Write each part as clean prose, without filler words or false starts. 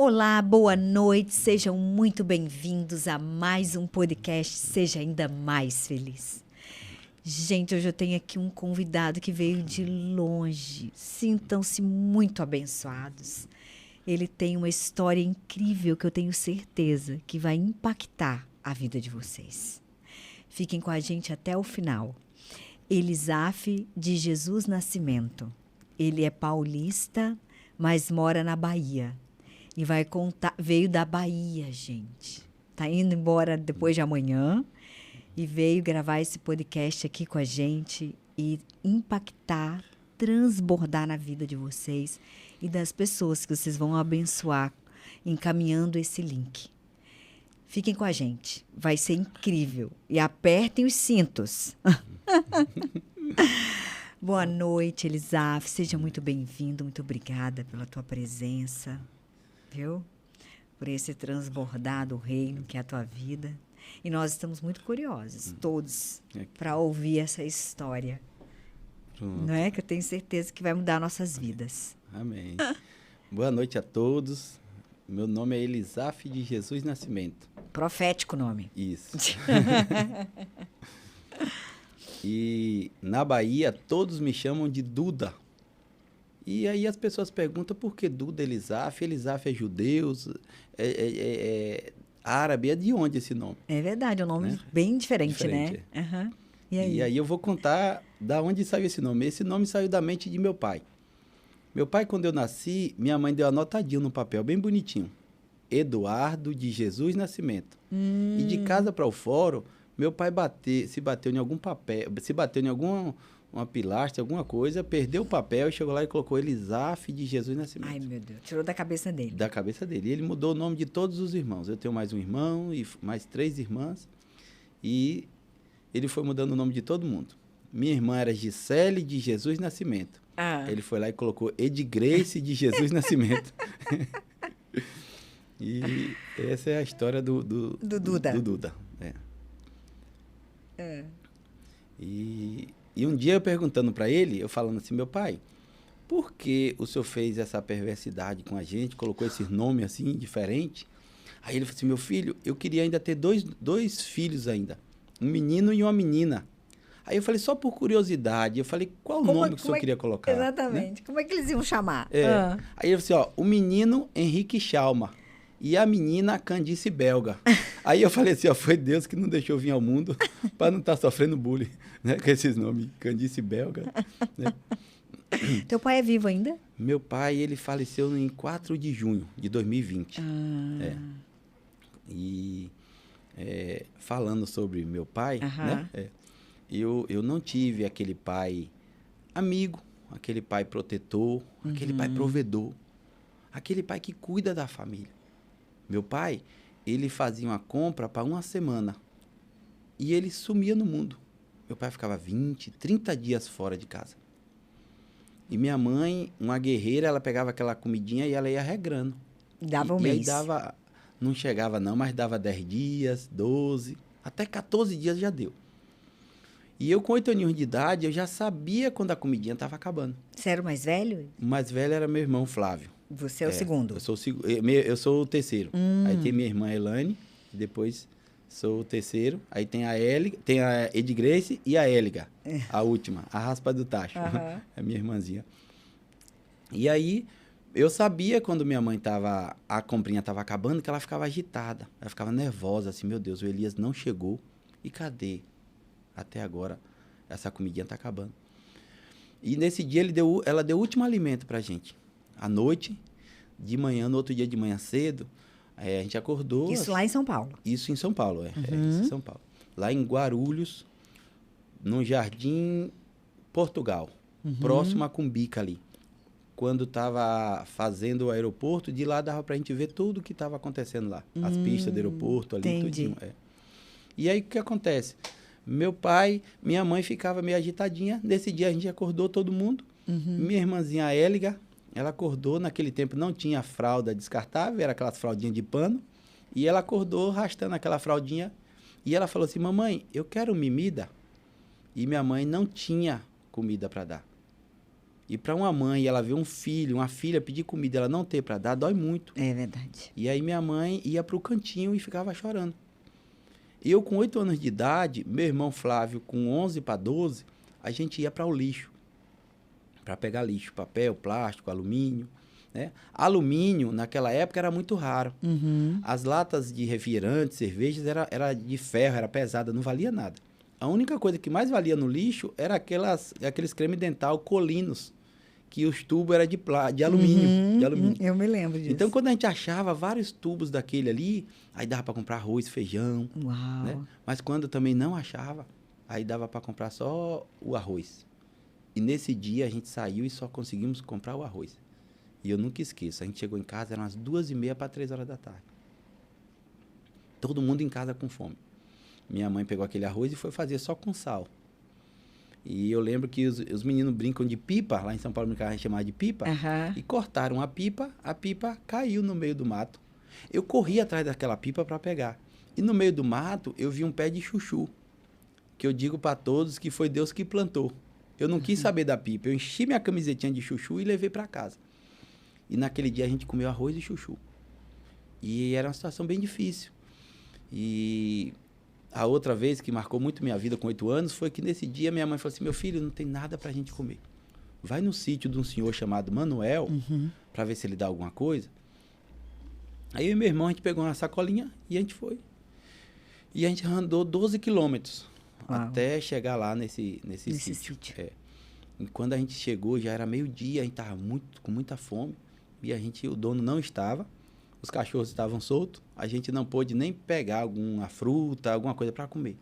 Olá, boa noite, sejam muito bem-vindos a mais um podcast Seja Ainda Mais Feliz. Gente, hoje eu tenho aqui um convidado que veio de longe. Sintam-se muito abençoados. Ele tem uma história incrível que eu tenho certeza que vai impactar a vida de vocês. Fiquem com a gente até o final. Elisaf de Jesus Nascimento. Ele é paulista, mas mora na Bahia. E vai contar, veio da Bahia, gente. Tá indo embora depois de amanhã e veio gravar esse podcast aqui com a gente e impactar, transbordar na vida de vocês e das pessoas que vocês vão abençoar encaminhando esse link. Fiquem com a gente, vai ser incrível. E apertem os cintos. Boa noite, Elisaf. Seja muito bem-vindo, muito obrigada pela tua presença. Viu? Por esse transbordar do reino que é a tua vida. E nós estamos muito curiosos, todos, para ouvir essa história. Pronto. Não é? Que eu tenho certeza que vai mudar nossas vidas. Amém. Boa noite a todos. Meu nome é Elisaf de Jesus Nascimento. Profético nome. Isso. E na Bahia, todos me chamam de Duda. E aí as pessoas perguntam por que Duda Elisaf? Elisaf é judeu, é árabe, é de onde esse nome? É verdade, é um nome bem diferente, né? É. Uhum. E aí eu vou contar da onde saiu esse nome. Esse nome saiu da mente de meu pai. Meu pai, quando eu nasci, minha mãe deu anotadinho no papel, bem bonitinho. Eduardo de Jesus Nascimento. E de casa para o fórum, meu pai se bateu em algum papel, se bateu em uma pilastra, alguma coisa, perdeu o papel e chegou lá e colocou Elisaf de Jesus Nascimento. Ai, meu Deus. Tirou da cabeça dele. Da cabeça dele. E ele mudou o nome de todos os irmãos. Eu tenho mais um irmão e mais 3 irmãs. E ele foi mudando o nome de todo mundo. Minha irmã era Gisele de Jesus Nascimento. Ele foi lá e colocou Edgrace de Jesus Nascimento. E essa é a história do Duda. Do Duda. E um dia eu perguntando para ele, eu falando assim, meu pai, por que o senhor fez essa perversidade com a gente, colocou esse nome assim, diferente? Aí ele falou assim, meu filho, eu queria ainda ter dois filhos ainda, um menino e uma menina. Aí eu falei, só por curiosidade, eu falei, qual o nome que o senhor queria colocar? Exatamente, né? Como é que eles iam chamar? Aí ele falou assim, ó, o menino Henrique Chalma e a menina Candice Belga. Aí eu falei assim, ó, foi Deus que não deixou vir ao mundo para não estar sofrendo bullying, né, com esses nomes, Candice Belga. Né? Teu pai é vivo ainda? Meu pai, ele faleceu em 4 de junho de 2020. E falando sobre meu pai, né, eu não tive aquele pai amigo, aquele pai protetor, aquele pai provedor, aquele pai que cuida da família. Meu pai, ele fazia uma compra para uma semana e ele sumia no mundo. Meu pai ficava 20, 30 dias fora de casa. E minha mãe, uma guerreira, ela pegava aquela comidinha e ela ia regrando. Dava um mês. E aí não chegava não, mas dava 10 dias, 12, até 14 dias já deu. E eu com 8 aninhos de idade, eu já sabia quando a comidinha estava acabando. Você era o mais velho? O mais velho era meu irmão Flávio. Você é o segundo? Eu sou o terceiro. Aí tem minha irmã Elane, depois sou o terceiro. Aí tem tem a Edgrace e a Éliga, a última, a raspa do tacho. É minha irmãzinha. E aí, eu sabia quando minha mãe a comprinha estava acabando, que ela ficava agitada. Ela ficava nervosa, assim, meu Deus, o Elias não chegou. E cadê? Até agora, essa comidinha está acabando. E nesse dia, ela deu o último alimento pra gente. À noite, de manhã, no outro dia de manhã cedo, a gente acordou. Isso lá em São Paulo? Isso em São Paulo, isso em São Paulo. Lá em Guarulhos, no Jardim Portugal, próximo a Cumbica ali. Quando estava fazendo o aeroporto, de lá dava pra gente ver tudo o que estava acontecendo lá. As pistas do aeroporto ali, tudinho. E aí, o que acontece? Meu pai, minha mãe ficava meio agitadinha. Nesse dia, a gente acordou todo mundo. Minha irmãzinha Éliga, ela acordou, naquele tempo não tinha fralda descartável, era aquelas fraldinhas de pano. E ela acordou arrastando aquela fraldinha. E ela falou assim, mamãe, eu quero mimida. E minha mãe não tinha comida para dar. E para uma mãe, ela ver um filho, uma filha pedir comida, ela não ter para dar, dói muito. É verdade. E aí minha mãe ia para o cantinho e ficava chorando. E eu, com 8 anos de idade, meu irmão Flávio, com 11 para 12, a gente ia para o lixo. Para pegar lixo, papel, plástico, alumínio. Né? Alumínio, naquela época, era muito raro. Uhum. As latas de refrigerante, cervejas, era de ferro, era pesada, não valia nada. A única coisa que mais valia no lixo era aqueles creme dental colinos, que os tubos eram de alumínio. De alumínio. Eu me lembro disso. Então, quando a gente achava vários tubos daquele ali, aí dava para comprar arroz, feijão. Uau. Né? Mas quando também não achava, aí dava para comprar só o arroz. E nesse dia a gente saiu e só conseguimos comprar o arroz. E eu nunca esqueço, a gente chegou em casa, eram umas 2h30 para 3 horas da tarde. Todo mundo em casa com fome. Minha mãe pegou aquele arroz e foi fazer só com sal. E eu lembro que os meninos brincam de pipa, lá em São Paulo a gente chamava de pipa, e cortaram a pipa caiu no meio do mato. Eu corri atrás daquela pipa para pegar. E no meio do mato eu vi um pé de chuchu, que eu digo para todos que foi Deus que plantou. Eu não quis saber da pipa, eu enchi minha camisetinha de chuchu e levei para casa. E naquele dia a gente comeu arroz e chuchu. E era uma situação bem difícil. E a outra vez que marcou muito minha vida com 8 anos foi que nesse dia minha mãe falou assim, meu filho, não tem nada pra gente comer. Vai no sítio de um senhor chamado Manuel, para ver se ele dá alguma coisa. Aí eu e meu irmão, a gente pegou uma sacolinha e a gente foi. E a gente andou 12 quilômetros até chegar lá nesse sítio. É. E quando a gente chegou, já era meio-dia, a gente estava com muita fome. E o dono não estava, os cachorros estavam soltos, a gente não pôde nem pegar alguma fruta, alguma coisa para comer.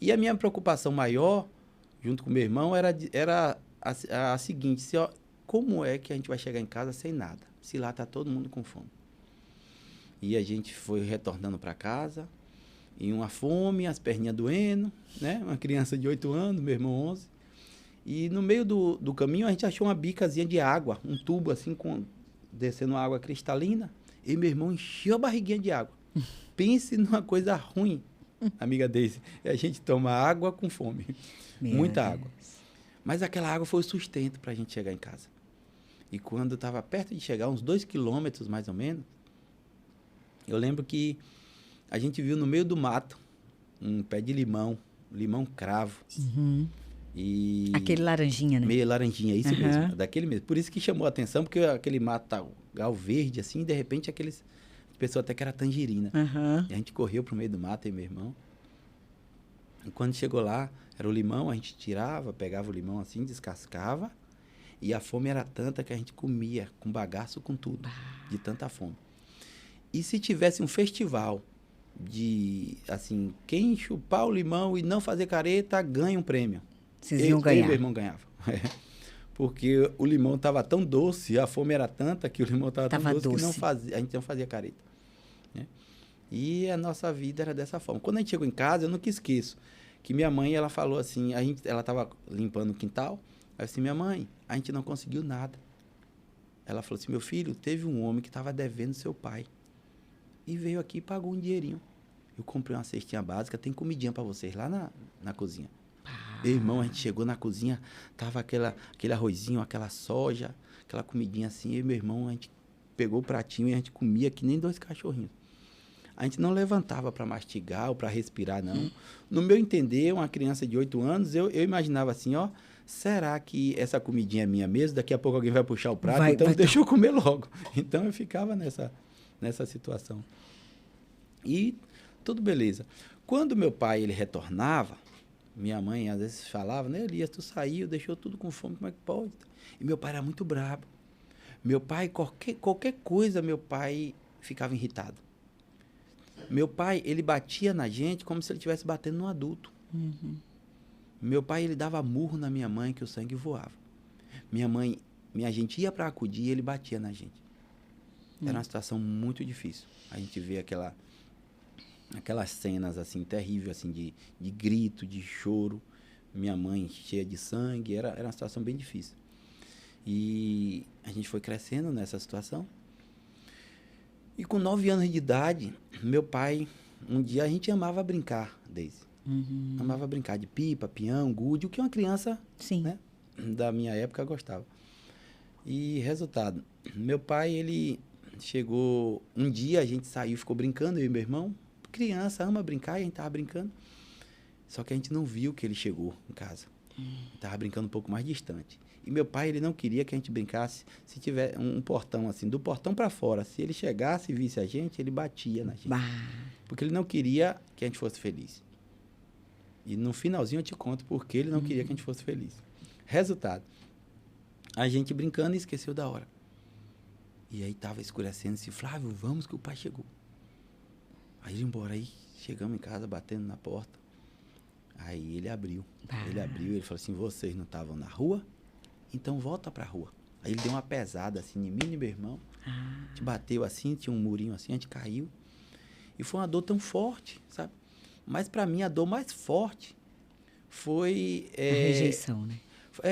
E a minha preocupação maior, junto com meu irmão, era a seguinte, como é que a gente vai chegar em casa sem nada, se lá está todo mundo com fome? E a gente foi retornando para casa, e uma fome, as perninhas doendo, né? Uma criança de 8 anos, meu irmão 11. E no meio do caminho a gente achou uma bicazinha de água, um tubo assim, descendo água cristalina. E meu irmão encheu a barriguinha de água. Pense numa coisa ruim, amiga Daisy. A gente toma água com fome. Muita água. Mas aquela água foi o sustento para a gente chegar em casa. E quando eu estava perto de chegar, uns 2 quilômetros mais ou menos, eu lembro que a gente viu no meio do mato um pé de limão cravo. E aquele laranjinha, né? Meio laranjinha, isso mesmo, daquele mesmo. Por isso que chamou a atenção, porque aquele mato tá gal verde, assim, e de repente a pessoa até que era tangerina. E a gente correu pro meio do mato, eu e meu irmão. E quando chegou lá, era o limão, a gente tirava, pegava o limão assim, descascava, e a fome era tanta que a gente comia com bagaço, com tudo, de tanta fome. E se tivesse um festival de, assim, quem chupar o limão e não fazer careta, ganha um prêmio. Vocês iam ganhar. Eu e meu irmão ganhava. Porque o limão estava tão doce, a fome era tanta que o limão estava tão doce que a gente não fazia careta. Né? E a nossa vida era dessa forma. Quando a gente chegou em casa, eu nunca esqueço que minha mãe, ela falou assim, ela estava limpando o quintal, aí assim, minha mãe, a gente não conseguiu nada. Ela falou assim, meu filho, teve um homem que estava devendo seu pai e veio aqui e pagou um dinheirinho. Eu comprei uma cestinha básica, tem comidinha para vocês lá na cozinha. Meu irmão, a gente chegou na cozinha, tava aquele arrozinho, aquela soja, aquela comidinha assim. Eu e meu irmão, a gente pegou o pratinho e a gente comia que nem 2 cachorrinhos. A gente não levantava para mastigar ou para respirar, não. No meu entender, uma criança de 8 anos, eu imaginava assim, ó, será que essa comidinha é minha mesmo? Daqui a pouco alguém vai puxar o prato, então deixa eu comer logo. Então eu ficava nessa situação. E tudo beleza. Quando meu pai ele retornava, minha mãe às vezes falava, né, Elias, tu saiu, deixou tudo com fome, como é que pode? E meu pai era muito brabo. Meu pai, qualquer coisa, meu pai ficava irritado. Meu pai, ele batia na gente como se ele estivesse batendo num adulto. Meu pai, ele dava murro na minha mãe que o sangue voava. Minha gente ia para acudir e ele batia na gente. Era uma situação muito difícil. A gente vê aquelas cenas assim terríveis assim de grito, de choro, minha mãe cheia de sangue, era uma situação bem difícil. E a gente foi crescendo nessa situação. E com 9 anos de idade, meu pai, um dia a gente amava brincar, Daisy. Amava brincar de pipa, peão, gude, o que uma criança, né, da minha época gostava. E resultado, meu pai, ele chegou, um dia a gente saiu, ficou brincando, eu e meu irmão, criança, ama brincar, e a gente tava brincando, só que a gente não viu que ele chegou em casa. Tava brincando um pouco mais distante. E meu pai, ele não queria que a gente brincasse se tiver um portão assim, do portão para fora. Se ele chegasse e visse a gente, ele batia na gente. Porque ele não queria que a gente fosse feliz. E no finalzinho eu te conto porque ele não queria que a gente fosse feliz. Resultado, a gente brincando e esqueceu da hora. E aí tava escurecendo, assim, Flávio, vamos que o pai chegou. Aí ele embora, aí chegamos em casa, batendo na porta. Aí ele abriu. Ele falou assim, vocês não estavam na rua? Então volta pra rua. Aí ele deu uma pesada assim em mim e meu irmão. A gente bateu assim, tinha um murinho assim, a gente caiu. E foi uma dor tão forte, sabe? Mas pra mim a dor mais forte foi... a rejeição, né?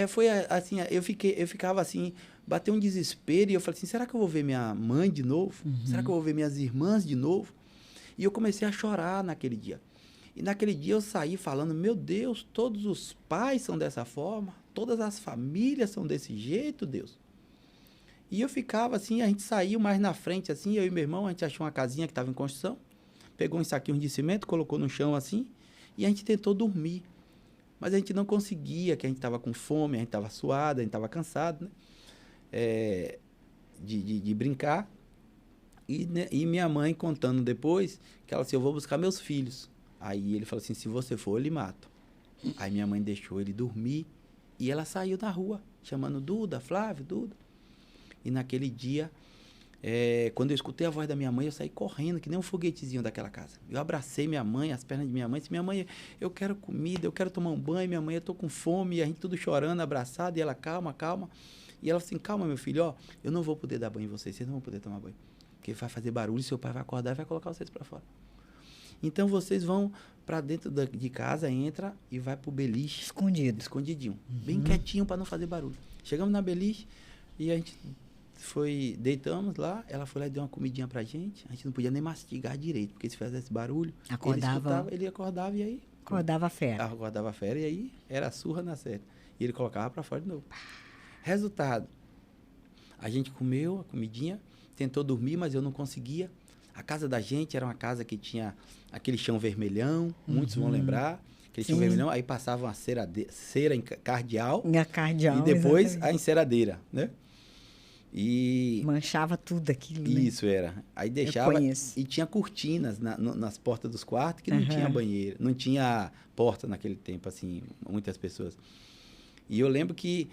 Foi assim, eu ficava assim, bateu um desespero e eu falei assim, será que eu vou ver minha mãe de novo? Será que eu vou ver minhas irmãs de novo? E eu comecei a chorar naquele dia. E naquele dia eu saí falando, meu Deus, todos os pais são dessa forma, todas as famílias são desse jeito, Deus. E eu ficava assim, a gente saiu mais na frente assim, eu e meu irmão, a gente achou uma casinha que estava em construção, pegou um saquinho de cimento, colocou no chão assim, e a gente tentou dormir. Mas a gente não conseguia, que a gente estava com fome, a gente estava suado, a gente estava cansado, né? De brincar. E minha mãe contando depois, que ela disse, eu vou buscar meus filhos. Aí ele falou assim, se você for, eu lhe mato. Aí minha mãe deixou ele dormir e ela saiu na rua, chamando Duda, Flávio, Duda. E naquele dia, quando eu escutei a voz da minha mãe, eu saí correndo, que nem um foguetezinho daquela casa. Eu abracei minha mãe, as pernas de minha mãe, disse, minha mãe, eu quero comida, eu quero tomar um banho, minha mãe, eu tô com fome, e a gente tudo chorando, abraçado, e ela, calma, calma. E ela assim, calma, meu filho, ó, eu não vou poder dar banho em vocês não vão poder tomar banho. Porque vai fazer barulho, seu pai vai acordar e vai colocar vocês para fora. Então, vocês vão para dentro de casa, entra e vai pro beliche. Escondidinho. Bem quietinho para não fazer barulho. Chegamos na beliche e a gente deitamos lá, ela foi lá e deu uma comidinha pra gente. A gente não podia nem mastigar direito, porque se fizesse barulho, ele acordava e aí... Acordava a fera. Acordava a fera e aí era surra na série. E ele colocava para fora de novo. Resultado, a gente comeu a comidinha, tentou dormir, mas eu não conseguia. A casa da gente era uma casa que tinha aquele chão vermelhão, muitos vão lembrar. Aquele chão vermelhão, aí passava uma cera cardeal. E depois exatamente. A enceradeira, né? E... manchava tudo aquilo, né? Isso era. Aí deixava... E tinha cortinas nas portas dos quartos, que não tinha banheiro. Não tinha porta naquele tempo, assim, muitas pessoas. E eu lembro que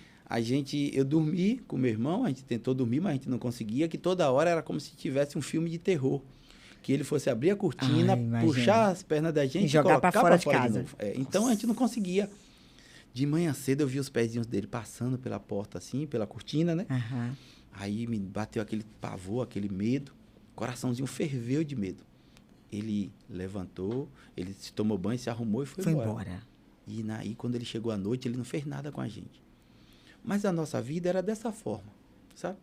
eu dormi com meu irmão, a gente tentou dormir, mas a gente não conseguia, que toda hora era como se tivesse um filme de terror. Que ele fosse abrir a cortina, puxar as pernas da gente e jogar para fora de casa. Então a gente não conseguia. De manhã cedo eu vi os pezinhos dele passando pela porta assim, pela cortina, né? Aí me bateu aquele pavor, aquele medo. O coraçãozinho ferveu de medo. Ele levantou, ele se tomou banho, se arrumou e foi embora. E quando ele chegou à noite, ele não fez nada com a gente. Mas a nossa vida era dessa forma, sabe?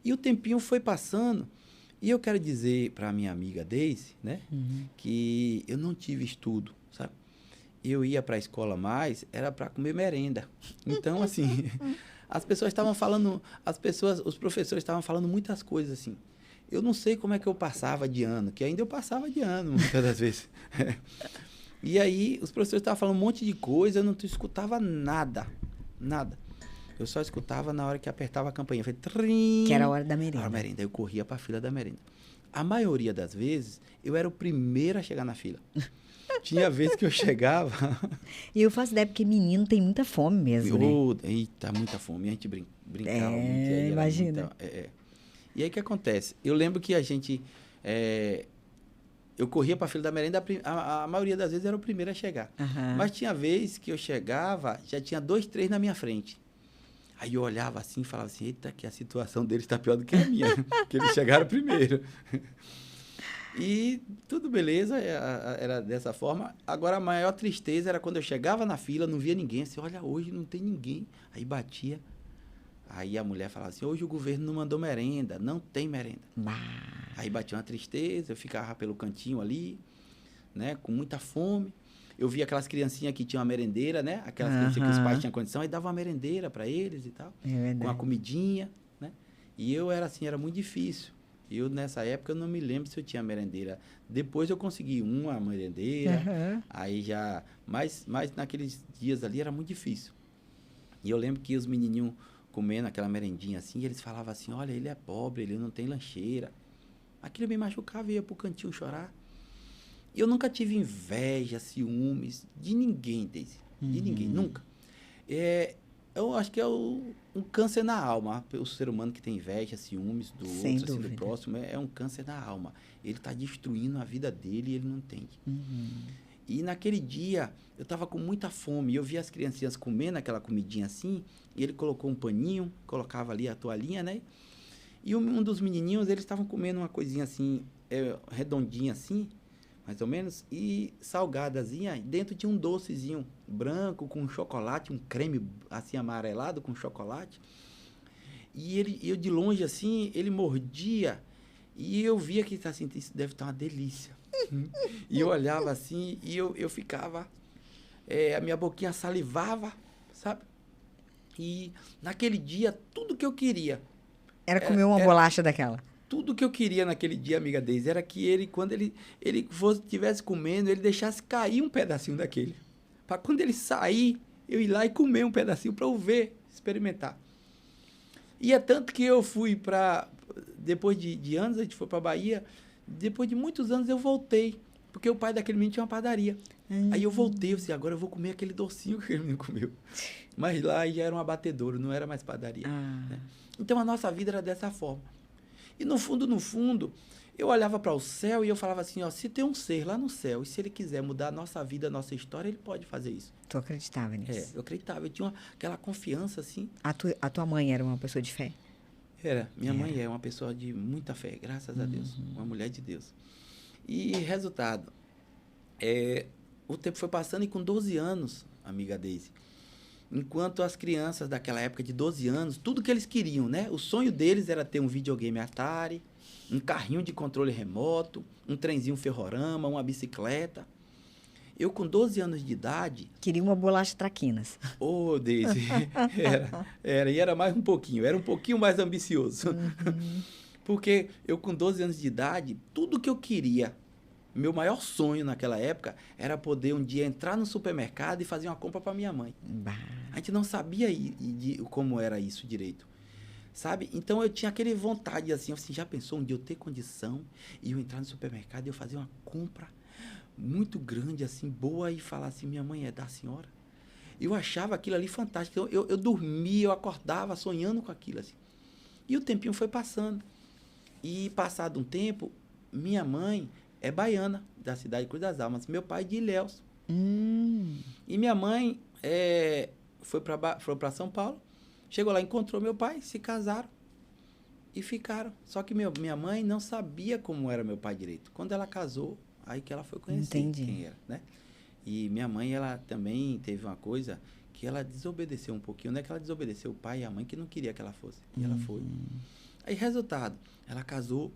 E o tempinho foi passando, e eu quero dizer para a minha amiga Deise, né, que eu não tive estudo, sabe? Eu ia para a escola mais, era para comer merenda. Então, assim, as pessoas estavam falando, os professores estavam falando muitas coisas, assim. Eu não sei como é que eu passava de ano, que ainda eu passava de ano, muitas das vezes. E aí, os professores estavam falando um monte de coisa, eu não escutava nada. Nada. Eu só escutava na hora que apertava a campainha. Foi trim. Que era a hora da merenda. A merenda. Eu corria para a fila da merenda. A maioria das vezes, eu era o primeiro a chegar na fila. Tinha vezes que eu chegava... E eu faço ideia, porque menino tem muita fome mesmo, né? Eita, muita fome. A gente brincava muito. Imagina. E aí, o que acontece? Eu lembro que a gente... eu corria para a fila da merenda, a maioria das vezes era o primeiro a chegar. Mas tinha vez que eu chegava, já tinha 2, 3 na minha frente. Aí eu olhava assim e falava assim, eita, que a situação deles está pior do que a minha, que eles chegaram primeiro. E tudo beleza, era dessa forma. Agora, a maior tristeza era quando eu chegava na fila, não via ninguém, assim, olha, hoje não tem ninguém. Aí batia. Aí a mulher falava assim, hoje o governo não mandou merenda, não tem merenda. Aí batia uma tristeza, eu ficava pelo cantinho ali, né, com muita fome. eu via aquelas criancinhas que tinham uma merendeira, né? Aquelas criancinhas que os pais tinham condição, aí dava uma merendeira para eles e tal. Com a comidinha, né? E eu era assim, era muito difícil. Eu, nessa época, eu não me lembro se eu tinha merendeira. Depois eu consegui uma merendeira, aí já... Mas naqueles dias ali era muito difícil. E eu lembro que os menininhos comendo aquela merendinha assim, e eles falavam assim, olha, ele é pobre, ele não tem lancheira. Aquilo me machucava e ia pro cantinho chorar. E eu nunca tive inveja, ciúmes de ninguém, Deise. De ninguém, nunca. Eu acho que é um câncer na alma. O ser humano que tem inveja, ciúmes do outro, assim, do próximo, é um câncer na alma. Ele está destruindo a vida dele e ele não entende. E naquele dia, eu estava com muita fome. E eu via as criancinhas comendo aquela comidinha assim. E ele colocou um paninho, colocava ali a toalhinha, né? E um dos menininhos, eles estavam comendo uma coisinha assim, redondinha assim, mais ou menos, e salgadazinha, dentro de um docezinho branco com chocolate, um creme assim amarelado com chocolate. E eu de longe assim, ele mordia e eu via que assim, isso deve estar uma delícia. E eu olhava assim e eu ficava, a minha boquinha salivava, sabe? E naquele dia, tudo que eu queria... Era comer uma bolacha daquela. Tudo que eu queria naquele dia, amiga Deise, era que ele, quando ele estivesse comendo, ele deixasse cair um pedacinho daquele. Para quando ele sair, eu ir lá e comer um pedacinho para eu ver, experimentar. E é tanto que eu fui para... Depois de anos, a gente foi para Bahia. Depois de muitos anos, eu voltei. Porque o pai daquele menino tinha uma padaria. Aí eu voltei, eu disse, agora eu vou comer aquele docinho que aquele menino comeu. Mas lá já era um abatedouro, não era mais padaria. Né? Então, a nossa vida era dessa forma. E no fundo, eu olhava para o céu e eu falava assim, ó, se tem um ser lá no céu, e se ele quiser mudar a nossa vida, a nossa história, ele pode fazer isso. Tu acreditava nisso? Eu acreditava, eu tinha aquela confiança, assim. A tua mãe era uma pessoa de fé? Minha mãe é uma pessoa de muita fé, graças a Deus, uma mulher de Deus. E resultado, o tempo foi passando e com 12 anos, amiga Deise, enquanto as crianças daquela época de 12 anos, tudo que eles queriam, né? O sonho deles era ter um videogame Atari, um carrinho de controle remoto, um trenzinho ferrorama, uma bicicleta. Eu, com 12 anos de idade... Queria uma bolacha traquinas. Ô, Deise, e era mais um pouquinho, era um pouquinho mais ambicioso. Porque eu, com 12 anos de idade, tudo que eu queria... Meu maior sonho naquela época era poder um dia entrar no supermercado e fazer uma compra para minha mãe. A gente não sabia como era isso direito, sabe? Então eu tinha aquele vontade assim, já pensou um dia eu ter condição e eu entrar no supermercado e eu fazer uma compra muito grande, assim, boa e falar assim, minha mãe é da senhora? Eu achava aquilo ali fantástico. Eu dormia, eu acordava sonhando com aquilo, assim. E o tempinho foi passando. E passado um tempo, minha mãe... é baiana, da cidade de Cruz das Almas. Meu pai de Ilhéus. E minha mãe foi para São Paulo. Chegou lá, encontrou meu pai, se casaram e ficaram. Só que minha mãe não sabia como era meu pai direito. Quando ela casou, aí que ela foi conhecer quem era, né? E minha mãe, ela também teve uma coisa que ela desobedeceu um pouquinho. Não é que ela desobedeceu o pai e a mãe que não queria que ela fosse. E ela foi. Aí, resultado, ela casou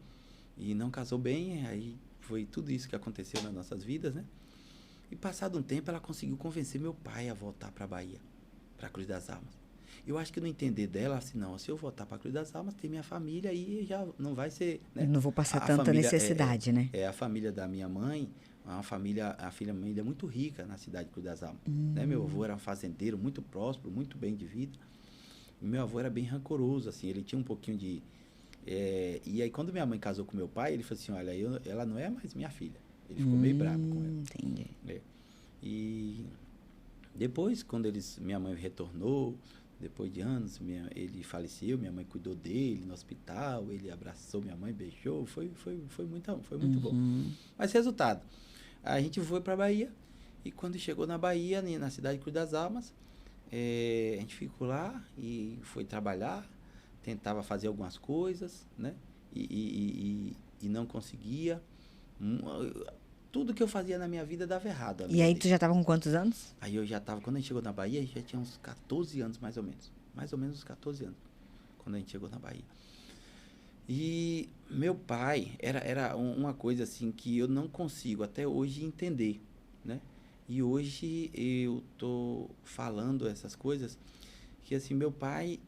e não casou bem, aí... Foi tudo isso que aconteceu nas nossas vidas, né? E passado um tempo, ela conseguiu convencer meu pai a voltar para a Bahia, para Cruz das Almas. Eu acho que no entender dela, assim, não, se eu voltar para Cruz das Almas, tem minha família aí já não vai ser... Né? Eu não vou passar tanta necessidade, né? A família da minha mãe, a família muito rica na cidade de Cruz das Almas. Né? Meu avô era um fazendeiro muito próspero, muito bem de vida. E meu avô era bem rancoroso, assim, ele tinha um pouquinho de... e aí, quando minha mãe casou com meu pai, ele falou assim, olha, ela não é mais minha filha. Ele ficou meio bravo com ela. Entendi. E depois, quando minha mãe retornou, depois de anos, ele faleceu, minha mãe cuidou dele no hospital, ele abraçou minha mãe, beijou, foi muito bom. Mas, resultado, a gente foi para a Bahia, e quando chegou na Bahia, na cidade de Cruz das Almas, a gente ficou lá e foi trabalhar, tentava fazer algumas coisas, né? E não conseguia. Tudo que eu fazia na minha vida dava errado. E aí tu já estava com quantos anos? Aí eu já estava, quando a gente chegou na Bahia, a gente já tinha uns 14 anos, mais ou menos. Mais ou menos uns 14 anos, quando a gente chegou na Bahia. E meu pai era uma coisa assim que eu não consigo até hoje entender, né? E hoje eu tô falando essas coisas que, assim, meu pai,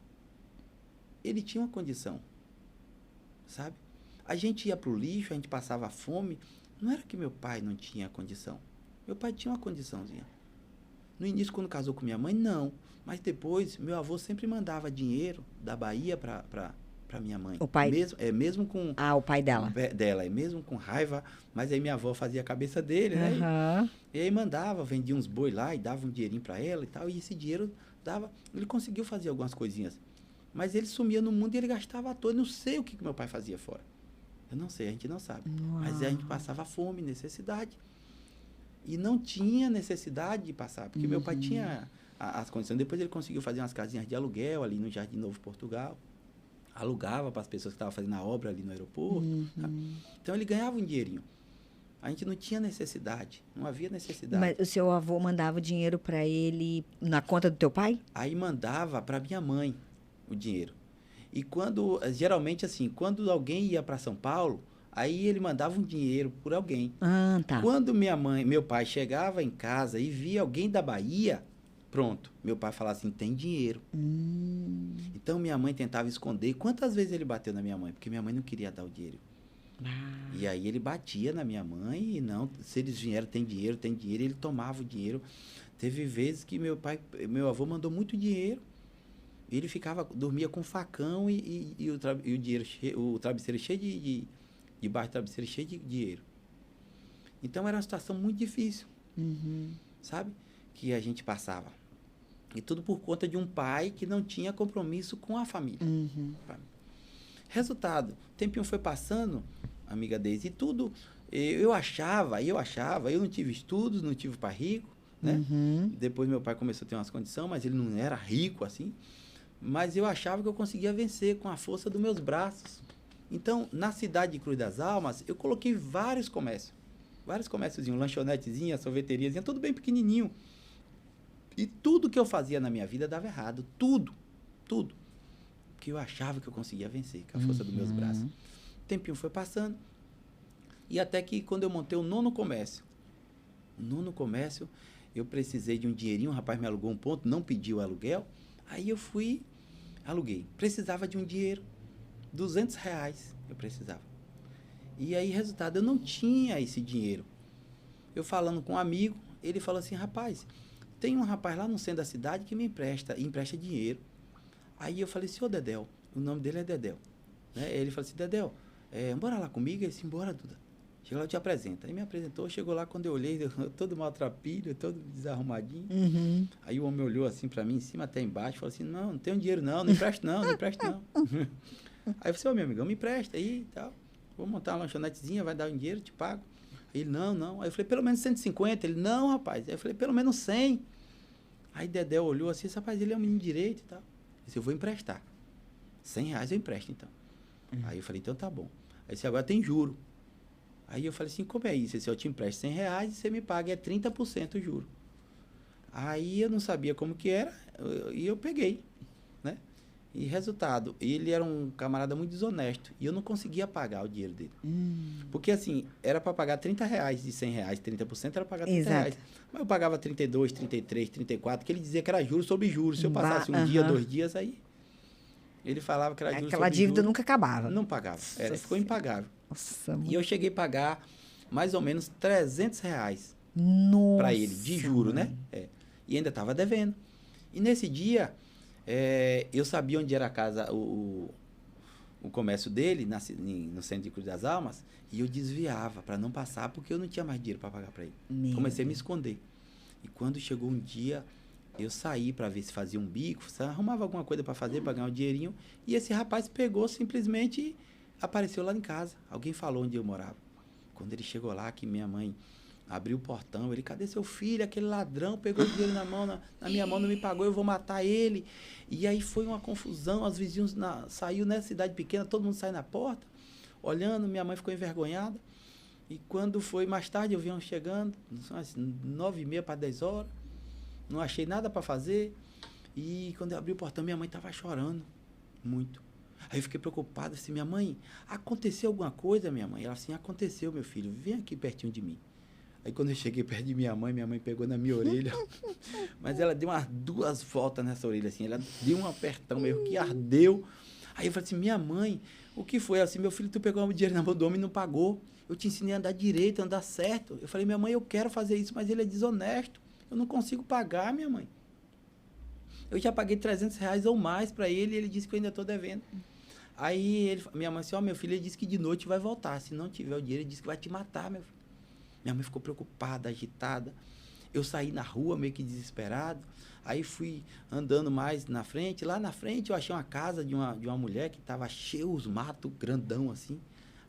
ele tinha uma condição, sabe? A gente ia pro lixo, a gente passava fome. Não era que meu pai não tinha condição. Meu pai tinha uma condiçãozinha. No início, quando casou com minha mãe, não. Mas depois, meu avô sempre mandava dinheiro da Bahia para minha mãe. O pai? Mesmo com... Ah, o pai dela. Dela, mesmo com raiva. Mas aí minha avó fazia a cabeça dele, né? E aí mandava, vendia uns boi lá e dava um dinheirinho para ela e tal. E esse dinheiro dava... Ele conseguiu fazer algumas coisinhas. Mas ele sumia no mundo e ele gastava à toa. Eu não sei o que meu pai fazia fora. Eu não sei, a gente não sabe. Uau. Mas a gente passava fome, necessidade. E não tinha necessidade de passar, porque meu pai tinha as condições. Depois ele conseguiu fazer umas casinhas de aluguel ali no Jardim Novo, Portugal. Alugava para as pessoas que estavam fazendo a obra ali no aeroporto. Então ele ganhava um dinheirinho. A gente não tinha necessidade, não havia necessidade. Mas o seu avô mandava o dinheiro para ele na conta do teu pai? Aí mandava para minha mãe o dinheiro. E geralmente assim, quando alguém ia para São Paulo, aí ele mandava um dinheiro por alguém. Ah, tá. Quando meu pai chegava em casa e via alguém da Bahia, pronto, meu pai falava assim, tem dinheiro. Então minha mãe tentava esconder. Quantas vezes ele bateu na minha mãe? Porque minha mãe não queria dar o dinheiro. E aí ele batia na minha mãe e não, se eles vieram, tem dinheiro, ele tomava o dinheiro. Teve vezes que meu avô mandou muito dinheiro. Ele dormia com facão e o dinheiro o travesseiro cheio debaixo do travesseiro cheio de dinheiro. Então era uma situação muito difícil, sabe? Que a gente passava. E tudo por conta de um pai que não tinha compromisso com a família. Resultado, o tempinho foi passando, amiga Deise, e tudo, eu achava, eu não tive estudos, não tive pai rico, né? Depois meu pai começou a ter umas condições, mas ele não era rico assim. Mas eu achava que eu conseguia vencer com a força dos meus braços. Então, na cidade de Cruz das Almas, eu coloquei vários comércios, lanchonetezinha, sorveteriazinha, tudo bem pequenininho. E tudo que eu fazia na minha vida dava errado, tudo. Que eu achava que eu conseguia vencer com a força dos meus braços. O tempinho foi passando. E até que quando eu montei o nono comércio, eu precisei de um dinheirinho, o rapaz me alugou um ponto, não pediu aluguel. Aí eu fui, aluguei. Precisava de um dinheiro, R$200 eu precisava. E aí, resultado, eu não tinha esse dinheiro. Eu falando com um amigo, ele falou assim, rapaz, tem um rapaz lá no centro da cidade que me empresta dinheiro. Aí eu falei assim, ô Dedéu, o nome dele é Dedéu. Né? Ele falou assim, Dedéu, bora lá comigo? Ele disse, bora, Duda. Chega lá, eu te apresento. Aí me apresentou, chegou lá, quando eu olhei, todo maltrapilho, todo desarrumadinho. Aí o homem olhou assim pra mim, em cima até embaixo, falou assim, não tenho dinheiro não empresto não. Aí eu falei, ô meu amigão, me empresta aí e tal. Vou montar uma lanchonetezinha, vai dar um dinheiro, te pago. Aí ele, não. Aí eu falei, pelo menos 150. Ele, não, rapaz. Aí eu falei, pelo menos 100. Aí Dedé olhou assim, rapaz, ele é um menino direito e tal. Eu disse, eu vou emprestar. R$100 eu empresto, então. Aí eu falei, então tá bom. Aí disse, agora tem juro. Aí eu falei assim, como é isso? Eu te empresto R$100 e você me paga 30% o juro. Aí eu não sabia como que era e eu peguei, né? E resultado, ele era um camarada muito desonesto e eu não conseguia pagar o dinheiro dele. Porque assim, era para pagar R$30 de R$100, 30% era pagar R$30. Mas eu pagava 32, 33, 34, que ele dizia que era juros sobre juros. Se eu passasse um dia, 2 dias, aí ele falava que era juros sobre juros. Aquela dívida nunca acabava. Não pagava, ficou impagável. Nossa, e eu cheguei a pagar mais ou menos R$300 para ele, de juro, né? E ainda estava devendo. E nesse dia, eu sabia onde era a casa, o comércio dele, no centro de Cruz das Almas, e eu desviava para não passar, porque eu não tinha mais dinheiro para pagar para ele. Comecei a me esconder. E quando chegou um dia, eu saí para ver se fazia um bico, arrumava alguma coisa para fazer, para ganhar um dinheirinho, e esse rapaz pegou simplesmente e apareceu lá em casa. Alguém falou onde eu morava. Quando ele chegou lá, que minha mãe abriu o portão, ele, cadê seu filho? Aquele ladrão pegou o dinheiro na minha mão, não me pagou, eu vou matar ele. E aí foi uma confusão, os vizinhos saiu nessa cidade pequena, todo mundo saiu na porta, olhando, minha mãe ficou envergonhada. E quando foi mais tarde, eu vi um chegando, às 9h30 para 10 horas, não achei nada para fazer. E quando eu abri o portão, minha mãe estava chorando muito. Aí eu fiquei preocupado, assim, minha mãe, aconteceu alguma coisa, minha mãe? Ela assim, aconteceu, meu filho, vem aqui pertinho de mim. Aí quando eu cheguei perto de minha mãe pegou na minha orelha. Mas ela deu umas 2 voltas nessa orelha, assim. Ela deu um apertão mesmo que ardeu. Aí eu falei assim, minha mãe, o que foi? Ela assim, meu filho, tu pegou o dinheiro na mão do homem e não pagou. Eu te ensinei a andar direito, a andar certo. Eu falei, minha mãe, eu quero fazer isso, mas ele é desonesto. Eu não consigo pagar, minha mãe. Eu já paguei R$300 ou mais para ele e ele disse que eu ainda estou devendo. Aí minha mãe disse, meu filho, ele disse que de noite vai voltar. Se não tiver o dinheiro, ele disse que vai te matar, meu filho. Minha mãe ficou preocupada, agitada. Eu saí na rua meio que desesperado. Aí fui andando mais na frente. Lá na frente eu achei uma casa de uma mulher que estava cheio os matos, grandão assim.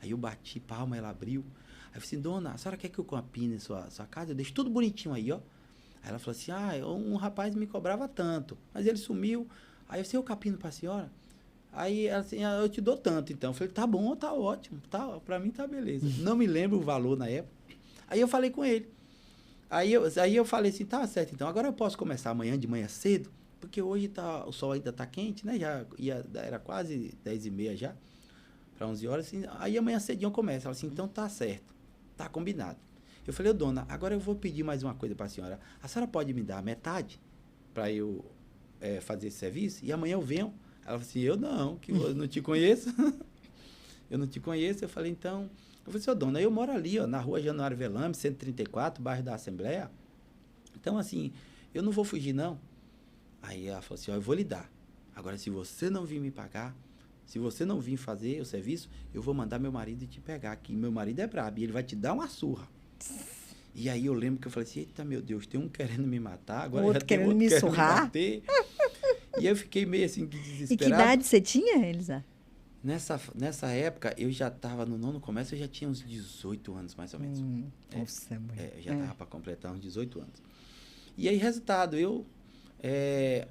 Aí eu bati palma, ela abriu. Aí eu falei assim, dona, a senhora quer que eu capine sua casa? Eu deixo tudo bonitinho aí, ó. Aí ela falou assim, um rapaz me cobrava tanto, mas ele sumiu. Aí eu disse, eu capino para a senhora? Aí ela assim, eu te dou tanto, então. Eu falei, tá bom, tá ótimo, tá, para mim tá beleza. Não me lembro o valor na época. Aí eu falei com ele. Aí eu falei assim, tá certo, então agora eu posso começar amanhã de manhã cedo, porque hoje o sol ainda tá quente, né? Era quase 10h30 já, para 11 horas. Assim, aí amanhã cedinho eu começo. Ela assim, então tá certo, tá combinado. Eu falei, dona, agora eu vou pedir mais uma coisa para a senhora. A senhora pode me dar a metade para eu fazer esse serviço? E amanhã eu venho. Ela falou assim, eu não te conheço. Eu não te conheço. Eu falei, então... Eu falei, dona, eu moro ali, ó, na rua Januário Velame, 134, bairro da Assembleia. Então, assim, eu não vou fugir, não. Aí ela falou assim, eu vou lhe dar. Agora, se você não vir me pagar, se você não vir fazer o serviço, eu vou mandar meu marido te pegar aqui. Meu marido é brabo e ele vai te dar uma surra. E aí eu lembro que eu falei assim, eita, meu Deus, tem um querendo me matar, agora outro já tem querendo outro me querendo surrar. me bater. E eu fiquei meio assim, desesperado. E que idade você tinha, Elisa? Nessa época, eu já estava no 9º comércio, eu já tinha uns 18 anos, mais ou menos. Nossa, mãe. Eu já estava para completar uns 18 anos. E aí, resultado, eu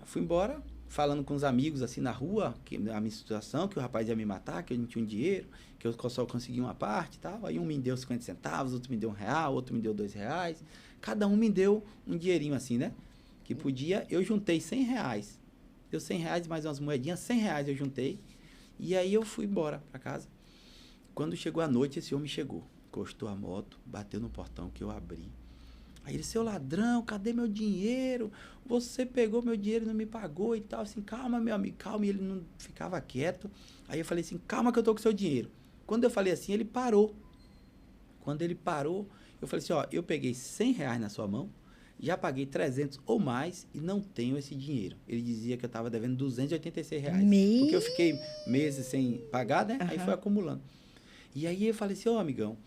fui embora, falando com os amigos, assim, na rua, a minha situação, que o rapaz ia me matar, que eu não tinha um dinheiro, que eu só consegui uma parte e tal. Aí um me deu 50 centavos, outro me deu R$1, outro me deu R$2. Cada um me deu um dinheirinho assim, né? Que podia, eu juntei R$100. Deu R$100, mais umas moedinhas, R$100 eu juntei. E aí eu fui embora para casa. Quando chegou a noite, esse homem chegou. Encostou a moto, bateu no portão que eu abri. Aí ele, seu ladrão, cadê meu dinheiro? Você pegou meu dinheiro e não me pagou e tal. Assim, calma, meu amigo, calma. E ele não ficava quieto. Aí eu falei assim, calma que eu tô com seu dinheiro. Quando eu falei assim, ele parou. Quando ele parou, eu falei assim, eu peguei R$100 na sua mão, já paguei 300 ou mais e não tenho esse dinheiro. Ele dizia que eu estava devendo R$286. Porque eu fiquei meses sem pagar, né? Aí foi acumulando. E aí eu falei assim, amigão,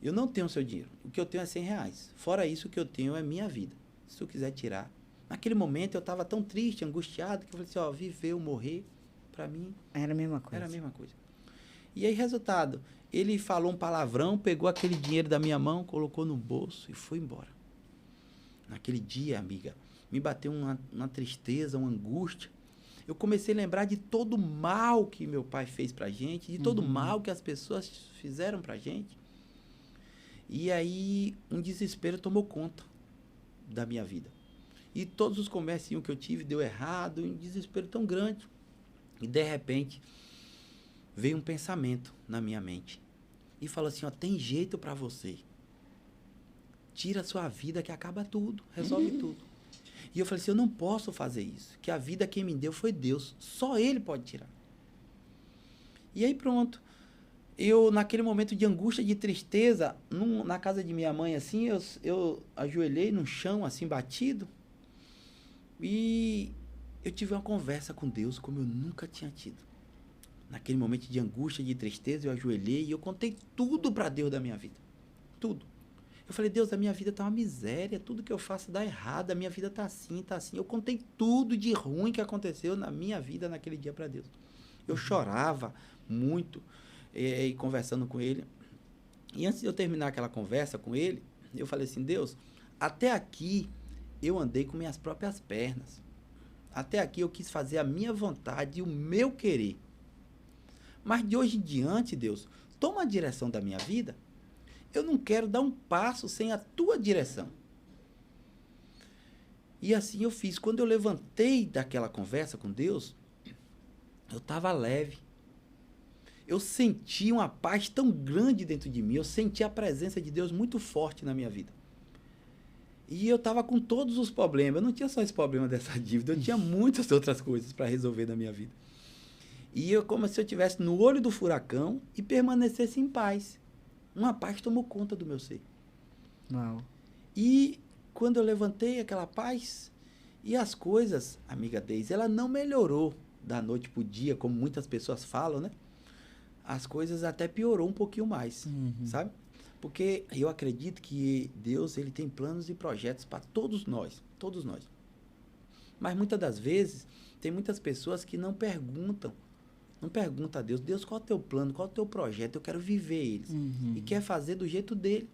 eu não tenho o seu dinheiro. O que eu tenho é R$100. Fora isso, o que eu tenho é minha vida. Se tu quiser tirar. Naquele momento eu estava tão triste, angustiado, que eu falei assim, viver ou morrer, para mim... Era a mesma coisa. Era a mesma coisa. E aí, resultado, ele falou um palavrão, pegou aquele dinheiro da minha mão, colocou no bolso e foi embora. Naquele dia, amiga, me bateu uma tristeza, uma angústia. Eu comecei a lembrar de todo o mal que meu pai fez pra gente, de todo o mal que as pessoas fizeram pra gente. E aí, um desespero tomou conta da minha vida. E todos os comércios que eu tive deu errado, um desespero tão grande. E, de repente, veio um pensamento na minha mente. E falou assim, tem jeito pra você. Tira a sua vida que acaba tudo, resolve tudo. E eu falei assim, eu não posso fazer isso, que a vida quem me deu foi Deus, só Ele pode tirar. E aí pronto, eu naquele momento de angústia, de tristeza, na casa de minha mãe assim, eu ajoelhei no chão assim batido e eu tive uma conversa com Deus como eu nunca tinha tido. Naquele momento de angústia, de tristeza, eu ajoelhei e eu contei tudo para Deus da minha vida, tudo. Eu falei, Deus, a minha vida tá uma miséria, tudo que eu faço dá errado, a minha vida tá assim, tá assim. Eu contei tudo de ruim que aconteceu na minha vida naquele dia para Deus. Eu chorava muito e conversando com ele. E antes de eu terminar aquela conversa com ele, eu falei assim, Deus, até aqui eu andei com minhas próprias pernas. Até aqui eu quis fazer a minha vontade e o meu querer. Mas de hoje em diante, Deus, toma a direção da minha vida. Eu não quero dar um passo sem a tua direção. E assim eu fiz. Quando eu levantei daquela conversa com Deus, eu estava leve. Eu senti uma paz tão grande dentro de mim. Eu senti a presença de Deus muito forte na minha vida. E eu estava com todos os problemas. Eu não tinha só esse problema dessa dívida, eu tinha muitas outras coisas para resolver na minha vida. E eu, como se eu estivesse no olho do furacão e permanecesse em paz. Uma paz tomou conta do meu ser. Uau. E quando eu levantei aquela paz, e as coisas, amiga Deise, ela não melhorou da noite para o dia, como muitas pessoas falam, né? As coisas até piorou um pouquinho mais, sabe? Porque eu acredito que Deus, ele tem planos e projetos para todos nós, todos nós. Mas muitas das vezes, tem muitas pessoas que não perguntam a Deus, Deus, qual é o teu plano, qual é o teu projeto? Eu quero viver eles. E quer fazer do jeito dele.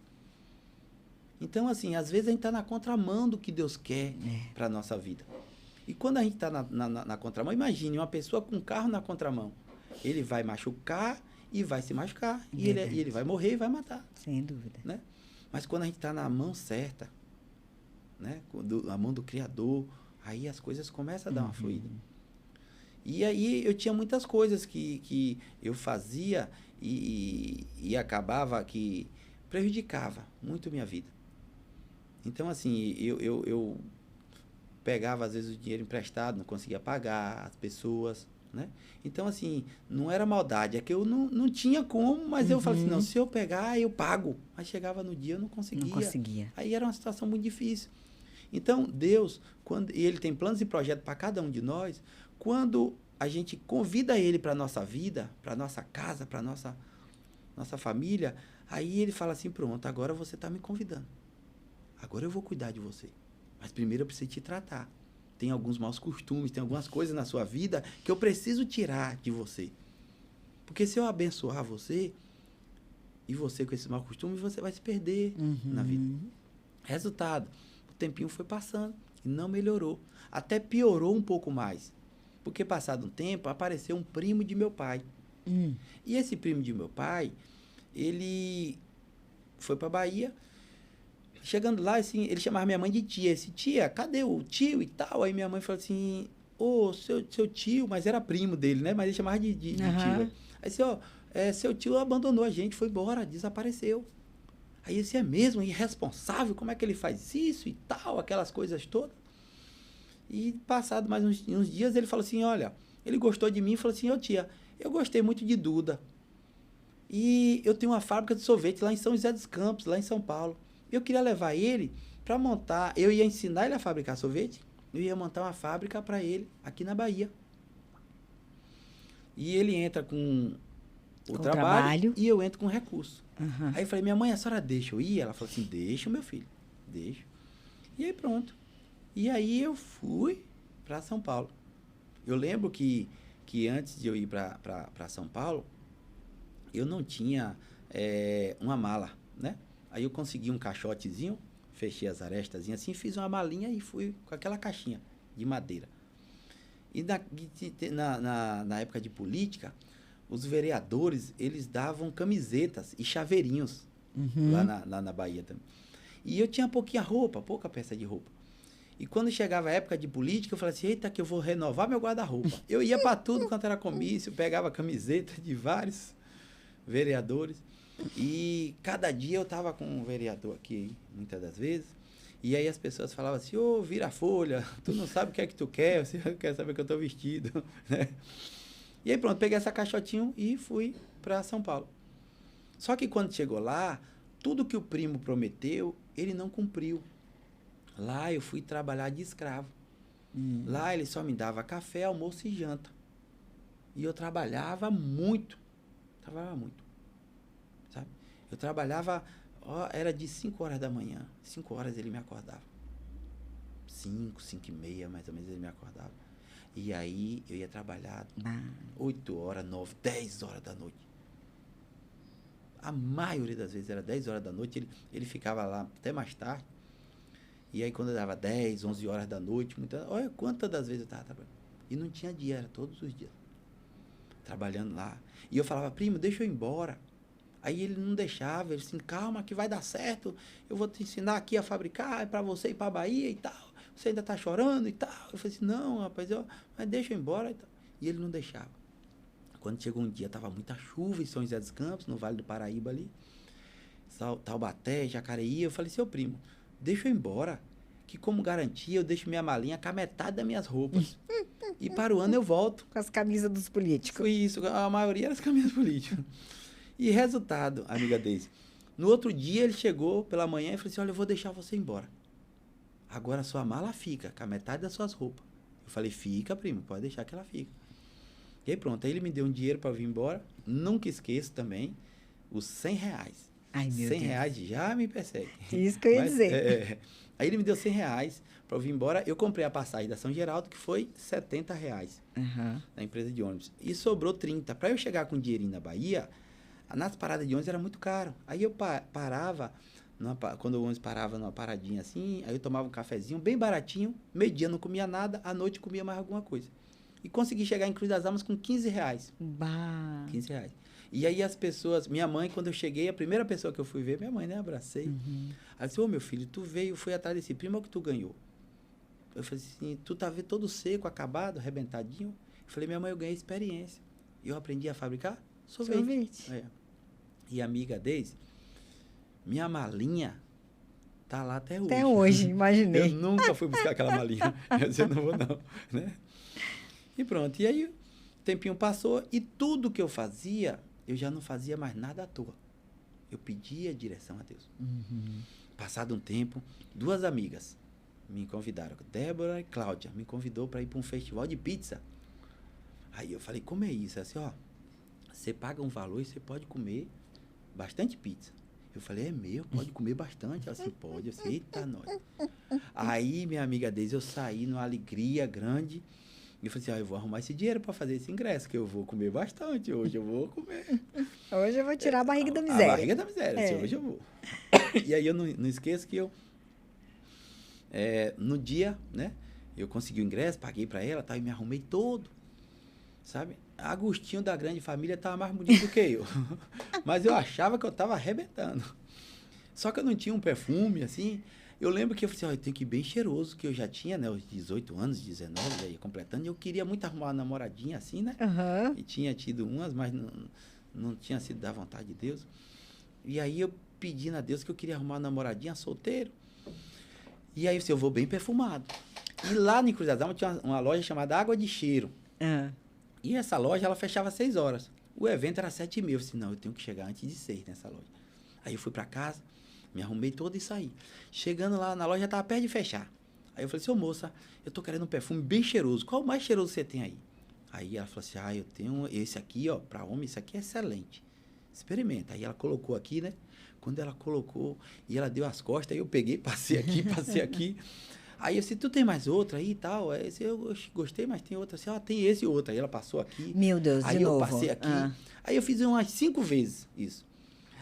Então, assim, às vezes a gente está na contramão do que Deus quer para a nossa vida. E quando a gente está na contramão, imagine uma pessoa com um carro na contramão. Ele vai machucar e vai se machucar. E ele vai morrer e vai matar. Sem dúvida. Né? Mas quando a gente está na mão certa, né? A mão do Criador, aí as coisas começam a dar uma fluida. E aí eu tinha muitas coisas que eu fazia e acabava que prejudicava muito a minha vida. Então, assim, eu pegava, às vezes, o dinheiro emprestado, não conseguia pagar as pessoas, né? Então, assim, não era maldade, é que eu não tinha como, mas eu falei assim, não, se eu pegar, eu pago. Mas chegava no dia, eu não conseguia. Não conseguia. Aí era uma situação muito difícil. Então, Deus, e Ele tem planos e projetos para cada um de nós, quando a gente convida Ele para a nossa vida, para a nossa casa, para a nossa família, aí Ele fala assim, pronto, agora você está me convidando. Agora eu vou cuidar de você. Mas primeiro eu preciso te tratar. Tem alguns maus costumes, tem algumas coisas na sua vida que eu preciso tirar de você. Porque se eu abençoar você, e você com esse mau costume, você vai se perder na vida. Resultado, o tempinho foi passando e não melhorou. Até piorou um pouco mais. Porque passado um tempo, apareceu um primo de meu pai. E esse primo de meu pai, ele foi para a Bahia. Chegando lá, assim, ele chamava minha mãe de tia. Esse tia, cadê o tio e tal? Aí minha mãe falou assim, seu tio, mas era primo dele, né? Mas ele chamava de tio. Aí assim, seu tio abandonou a gente, foi embora, desapareceu. Aí esse é mesmo irresponsável, como é que ele faz isso e tal, aquelas coisas todas. E passado mais uns dias, ele falou assim, olha, ele gostou de mim e falou assim, tia, eu gostei muito de Duda. E eu tenho uma fábrica de sorvete lá em São José dos Campos, lá em São Paulo. Eu queria levar ele para montar, eu ia ensinar ele a fabricar sorvete, eu ia montar uma fábrica para ele aqui na Bahia. E ele entra com o trabalho e eu entro com recurso. Aí eu falei, minha mãe, a senhora deixa eu ir? Ela falou assim, deixa, meu filho, deixa. E aí pronto. E aí eu fui para São Paulo. Eu lembro que antes de eu ir para São Paulo, eu não tinha uma mala, né? Aí eu consegui um caixotezinho, fechei as arestazinhas assim, fiz uma malinha e fui com aquela caixinha de madeira. E na época de política, os vereadores, eles davam camisetas e chaveirinhos lá na Bahia também. E eu tinha pouca peça de roupa. E quando chegava a época de política, eu falava assim, eita, que eu vou renovar meu guarda-roupa. Eu ia para tudo quanto era comício, pegava camiseta de vários vereadores. E cada dia eu estava com um vereador aqui, muitas das vezes, e aí as pessoas falavam assim, vira folha, tu não sabe o que é que tu quer, você quer saber o que eu estou vestido, né? E aí pronto, peguei essa caixotinha e fui para São Paulo. Só que quando chegou lá, tudo que o primo prometeu, ele não cumpriu. Lá eu fui trabalhar de escravo. Lá ele só me dava café, almoço e janta. E eu trabalhava muito. Sabe? Eu trabalhava, era de 5 horas da manhã. 5 horas ele me acordava. 5h30, mais ou menos, ele me acordava. E aí eu ia trabalhar 8 horas, 9, 10 horas da noite. A maioria das vezes era 10 horas da noite, ele ficava lá até mais tarde. E aí quando eu dava 10, 11 horas da noite, olha quantas das vezes eu estava trabalhando. E não tinha dia, era todos os dias. Trabalhando lá. E eu falava, primo, deixa eu ir embora. Aí ele não deixava, ele assim, calma que vai dar certo, eu vou te ensinar aqui a fabricar, é para você ir para a Bahia e tal. Você ainda tá chorando e tal. Eu falei assim, não, rapaz, mas deixa eu ir embora e tal. E ele não deixava. Quando chegou um dia, tava muita chuva em São José dos Campos, no Vale do Paraíba ali. Taubaté, Jacareí. Eu falei, seu primo, deixa eu ir embora, que como garantia eu deixo minha malinha com a metade das minhas roupas. E para o ano eu volto. Com as camisas dos políticos. Foi isso, a maioria era as camisas políticas. E resultado, amiga Deise, no outro dia ele chegou pela manhã e falou assim, olha, eu vou deixar você embora. Agora a sua mala fica, com a metade das suas roupas. Eu falei, fica, primo, pode deixar que ela fica. E aí pronto, aí ele me deu um dinheiro para vir embora. Nunca esqueço também os R$100. Ai, meu Deus. R$100 já me persegue. Isso que eu ia dizer. Aí ele me deu R$100 para eu vir embora. Eu comprei a passagem da São Geraldo, que foi R$70 na empresa de ônibus. E sobrou 30. Para eu chegar com dinheirinho na Bahia, nas paradas de ônibus era muito caro. Aí eu parava, quando o ônibus parava numa paradinha assim, aí eu tomava um cafezinho bem baratinho, meio-dia não comia nada, à noite comia mais alguma coisa. E consegui chegar em Cruz das Almas com R$15. Bah. R$15. E aí as pessoas, minha mãe, quando eu cheguei, a primeira pessoa que eu fui ver, minha mãe, né? Abracei. Ela disse, ô meu filho, tu veio, foi atrás desse primo, é o que tu ganhou? Eu falei assim, tu tá vendo todo seco, acabado, arrebentadinho? Eu falei, minha mãe, eu ganhei experiência. E eu aprendi a fabricar sorvete. E amiga Deise, minha malinha tá lá até hoje. Até hoje, imaginei. Eu nunca fui buscar aquela malinha. Eu disse, não vou não, né? E pronto. E aí, o tempinho passou e tudo que eu fazia, eu já não fazia mais nada à toa. Eu pedia direção a Deus. Passado um tempo, 2 amigas me convidaram, Débora e Cláudia, me convidou para ir para um festival de pizza. Aí eu falei, como é isso? Assim, ó, você paga um valor e você pode comer bastante pizza. Eu falei, é meu, pode comer bastante. Ela assim, pode. Eu disse, eita, nós. Aí, minha amiga Deise, eu saí numa alegria grande. E eu falei assim, eu vou arrumar esse dinheiro para fazer esse ingresso, que eu vou comer bastante. Hoje eu vou comer. Hoje eu vou tirar a barriga da miséria. A barriga da miséria, hoje eu vou. E aí eu não esqueço que eu, no dia, né, eu consegui o ingresso, paguei para ela, tá, e me arrumei todo, sabe? Agostinho da grande família estava mais bonito do que eu. Mas eu achava que eu estava arrebentando. Só que eu não tinha um perfume, assim. Eu lembro que eu falei assim, eu tenho que ir bem cheiroso, que eu já tinha, né, os 18 anos, 19, já ia completando. E eu queria muito arrumar uma namoradinha assim, né? E tinha tido umas, mas não tinha sido da vontade de Deus. E aí eu pedindo a Deus que eu queria arrumar uma namoradinha solteiro. E aí eu vou bem perfumado. E lá em Cruz das Almas tinha uma loja chamada Água de Cheiro. E essa loja, ela fechava às 6 horas. O evento era 7h30. Eu disse, não, eu tenho que chegar antes de 6 nessa loja. Aí eu fui para casa, me arrumei todo e saí. Chegando lá na loja, já estava perto de fechar. Aí eu falei assim, ô moça, eu tô querendo um perfume bem cheiroso. Qual o mais cheiroso você tem aí? Aí ela falou assim, eu tenho esse aqui, ó, para homem, esse aqui é excelente. Experimenta. Aí ela colocou aqui, né? Quando ela colocou e ela deu as costas, aí eu peguei, passei aqui. Aí eu disse, tu tem mais outra aí e tal? Aí eu gostei, mas tem outra. Assim, tem esse e outra. Aí ela passou aqui. Meu Deus, aí de novo. Aí eu passei aqui. Aí eu fiz umas 5 vezes isso.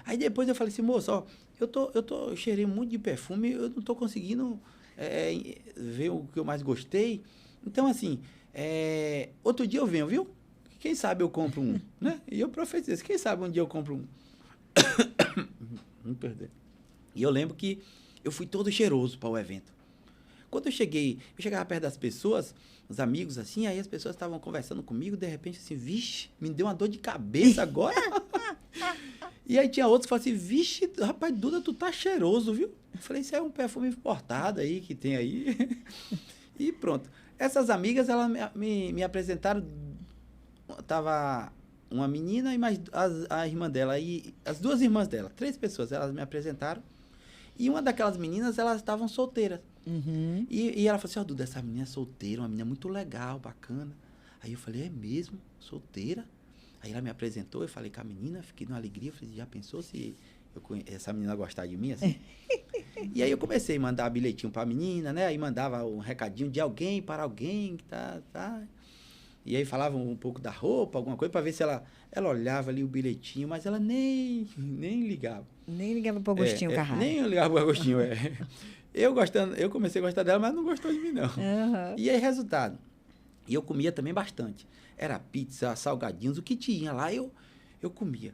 Aí depois eu falei assim, moço, ó, eu cheirei muito de perfume, eu não tô conseguindo ver o que eu mais gostei. Então, assim, outro dia eu venho, viu? Quem sabe eu compro um, né? E eu profetizei, quem sabe um dia eu compro um. Não perder. E eu lembro que eu fui todo cheiroso para o evento. Quando eu chegava perto das pessoas, os amigos assim, aí as pessoas estavam conversando comigo, de repente assim, vixe, me deu uma dor de cabeça agora. E aí tinha outros que falavam assim, vixe, rapaz, Duda, tu tá cheiroso, viu? Eu falei, isso é um perfume importado aí, que tem aí. E pronto. Essas amigas, elas me apresentaram, tava uma menina e mais a irmã dela, e as 2 irmãs dela, 3 pessoas, elas me apresentaram. E uma daquelas meninas, elas estavam solteiras. E ela falou assim, Duda, essa menina é solteira, uma menina muito legal, bacana. Aí eu falei, é mesmo? Solteira? Aí ela me apresentou, eu falei com a menina, fiquei numa alegria, eu falei, já pensou se essa menina gostar de mim, assim? E aí eu comecei a mandar bilhetinho pra menina, né? Aí mandava um recadinho de alguém para alguém, que tá. E aí falava um pouco da roupa, alguma coisa, para ver se ela olhava ali o bilhetinho, mas ela nem ligava. Nem ligava pro Agostinho Carrara. Nem ligava pro Agostinho, Eu comecei a gostar dela, mas não gostou de mim, não. E aí, resultado. E eu comia também bastante. Era pizza, salgadinhos, o que tinha lá, eu comia.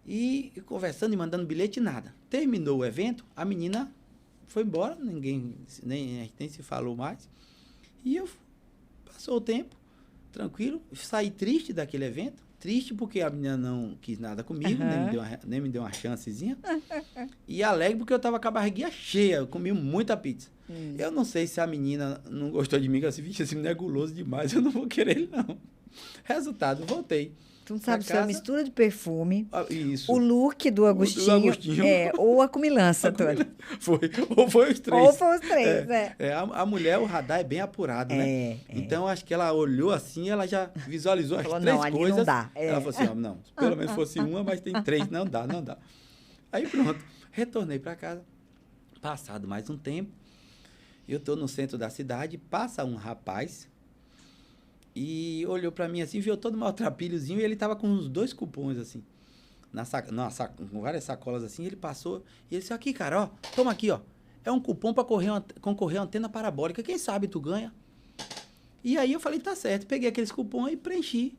E conversando e mandando bilhete, nada. Terminou o evento, a menina foi embora, ninguém nem se falou mais. E passou o tempo, tranquilo, saí triste daquele evento, triste porque a menina não quis nada comigo, nem me deu uma chancezinha. E alegre porque eu tava com a barriguinha cheia, eu comi muita pizza. Eu não sei se a menina não gostou de mim, que eu disse, vixe, esse menino é guloso demais, eu não vou querer ele, não. Resultado, voltei. Tu não sabe se é a mistura de perfume, isso. o look do Agostinho, ou a comilança toda. Ou foi os três. Ou foi os três, a mulher, o radar é bem apurado, né? Então, acho que ela olhou assim, ela já visualizou as três coisas. Não dá. Ela falou assim, não, pelo menos fosse uma, mas tem três, não dá. Aí pronto, retornei para casa. Passado mais um tempo, eu tô no centro da cidade, passa um rapaz e olhou para mim assim, viu todo maltrapilhozinho, e ele tava com uns 2 cupons assim, com várias sacolas assim, ele passou e ele disse, aqui, cara, ó, toma aqui, ó, é um cupom para concorrer a antena parabólica, quem sabe tu ganha. E aí eu falei, tá certo, peguei aqueles cupons e preenchi.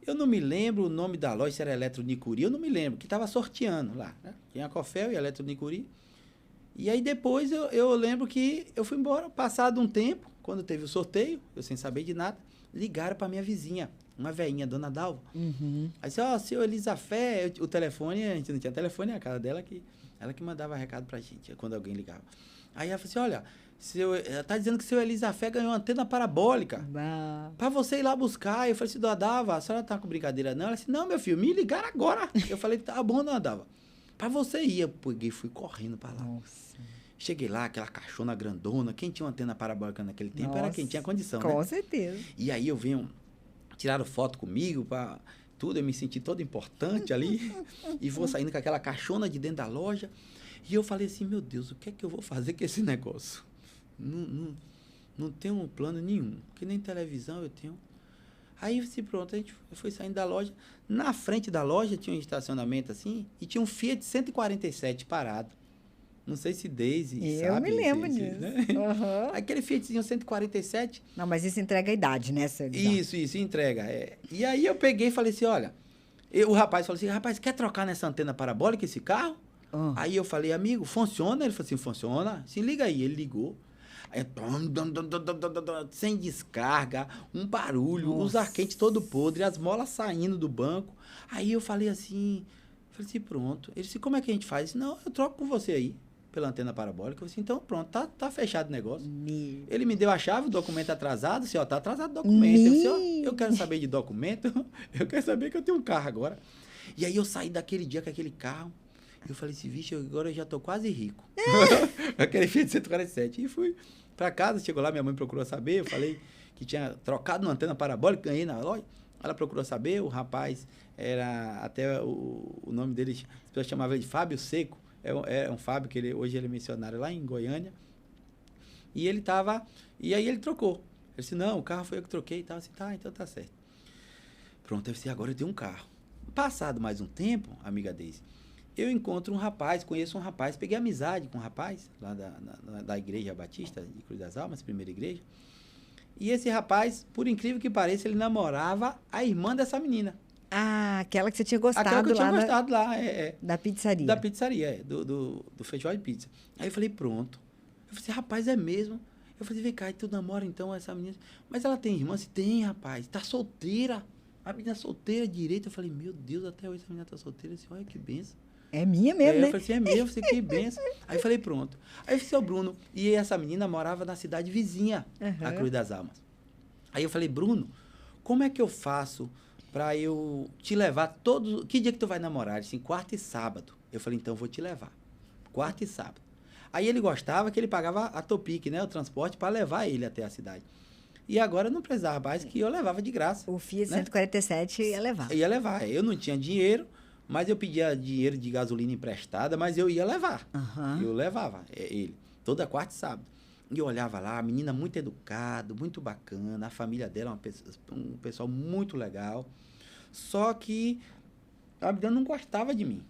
Eu não me lembro o nome da loja, se era Eletronicuri, eu não me lembro, que tava sorteando lá, né? Tinha a Cofel e a Eletronicuri. E aí depois eu lembro que eu fui embora, passado um tempo, quando teve o sorteio, eu sem saber de nada, ligaram para minha vizinha, uma velhinha, dona Dalva. Aí disse, ó, seu Elisafé, o telefone, a gente não tinha telefone, a casa dela, ela que mandava recado pra gente, quando alguém ligava. Aí ela falou assim, olha, tá dizendo que seu Elisafé ganhou uma antena parabólica, pra você ir lá buscar. Eu falei assim, dona Dalva, a senhora tá com brincadeira não? Ela disse, não, meu filho, me ligaram agora. Eu falei, tá bom, dona Dalva, pra você ir. Eu peguei, fui correndo pra lá. Nossa. Cheguei lá, aquela caixona grandona. Quem tinha uma antena parabólica naquele tempo era quem tinha condição, né? Com certeza. E aí eu venho, tiraram foto comigo, pra tudo, eu me senti todo importante ali. E vou saindo com aquela caixona de dentro da loja. E eu falei assim, meu Deus, o que é que eu vou fazer com esse negócio? Não tenho um plano nenhum, que nem televisão eu tenho. Aí, assim, pronto, a gente foi saindo da loja. Na frente da loja tinha um estacionamento assim, e tinha um Fiat 147 parado. Não sei se Daisy sabe. Eu me lembro disso. Né? Aquele Fiatzinho 147. Não, mas isso entrega a idade, né, Sérgio? Isso, entrega. E aí eu peguei e falei assim, olha, o rapaz falou assim, rapaz, quer trocar nessa antena parabólica esse carro? Aí eu falei, amigo, funciona? Ele falou assim, funciona. Assim, liga aí. Ele ligou. Aí, sem descarga, um barulho, os arquentes todo podre, as molas saindo do banco. Aí eu falei assim, pronto. Ele disse, como é que a gente faz? Disse, não, eu troco com você aí, pela antena parabólica. Eu disse, então pronto, tá fechado o negócio. Ele me deu a chave, o documento atrasado. Disse, ó, tá atrasado o documento. Eu disse, ó, eu quero saber de documento, eu quero saber que eu tenho um carro agora. E aí eu saí daquele dia com aquele carro. Eu falei assim, vixe, agora eu já tô quase rico. Aquele Fiat 147. E fui pra casa, chegou lá, minha mãe procurou saber, eu falei que tinha trocado uma antena parabólica, ganhei na loja. Ela procurou saber, o rapaz era, até o nome dele, as pessoas chamavam ele de Fábio Seco, é um Fábio, que hoje ele é missionário lá em Goiânia. E ele e aí ele trocou. Ele disse, não, o carro foi eu que troquei e tal. Assim, tá, então tá certo. Pronto, eu disse, agora eu tenho um carro. Passado mais um tempo, amiga Daisy, eu encontro um rapaz, conheço um rapaz, peguei amizade com um rapaz, lá da Igreja Batista de Cruz das Almas, primeira igreja. E esse rapaz, por incrível que pareça, ele namorava a irmã dessa menina. Ah, aquela que você tinha gostado lá. Aquela que eu tinha lá gostado lá, da pizzaria. Da pizzaria, do festival de pizza. Aí eu falei, pronto. Eu falei, rapaz, é mesmo? Eu falei, vem cá, e tu namora então essa menina? Mas ela tem irmã? Se tem, rapaz, tá solteira. A menina solteira direito. Eu falei, meu Deus, até hoje essa menina tá solteira. Eu disse, olha que benção. É minha mesmo, né? Eu falei assim, é mesmo, eu falei, que benção. Aí eu falei, pronto. Aí eu falei, seu Bruno, e essa menina morava na cidade vizinha, a Cruz das Almas. Aí eu falei, Bruno, como é que eu faço para eu te levar todos... Que dia que tu vai namorar? Ele disse, quarta e sábado. Eu falei, então eu vou te levar. Quarta e sábado. Aí ele gostava que ele pagava a Topic, né? O transporte para levar ele até a cidade. E agora não precisava mais, que eu levava de graça. O Fiat 147 ia levar. Ia levar. Eu não tinha dinheiro, mas eu pedia dinheiro de gasolina emprestada, mas eu ia levar. Eu levava ele, toda quarta e sábado. E eu olhava lá, a menina muito educada, muito bacana, a família dela um pessoal muito legal. Só que a menina não gostava de mim.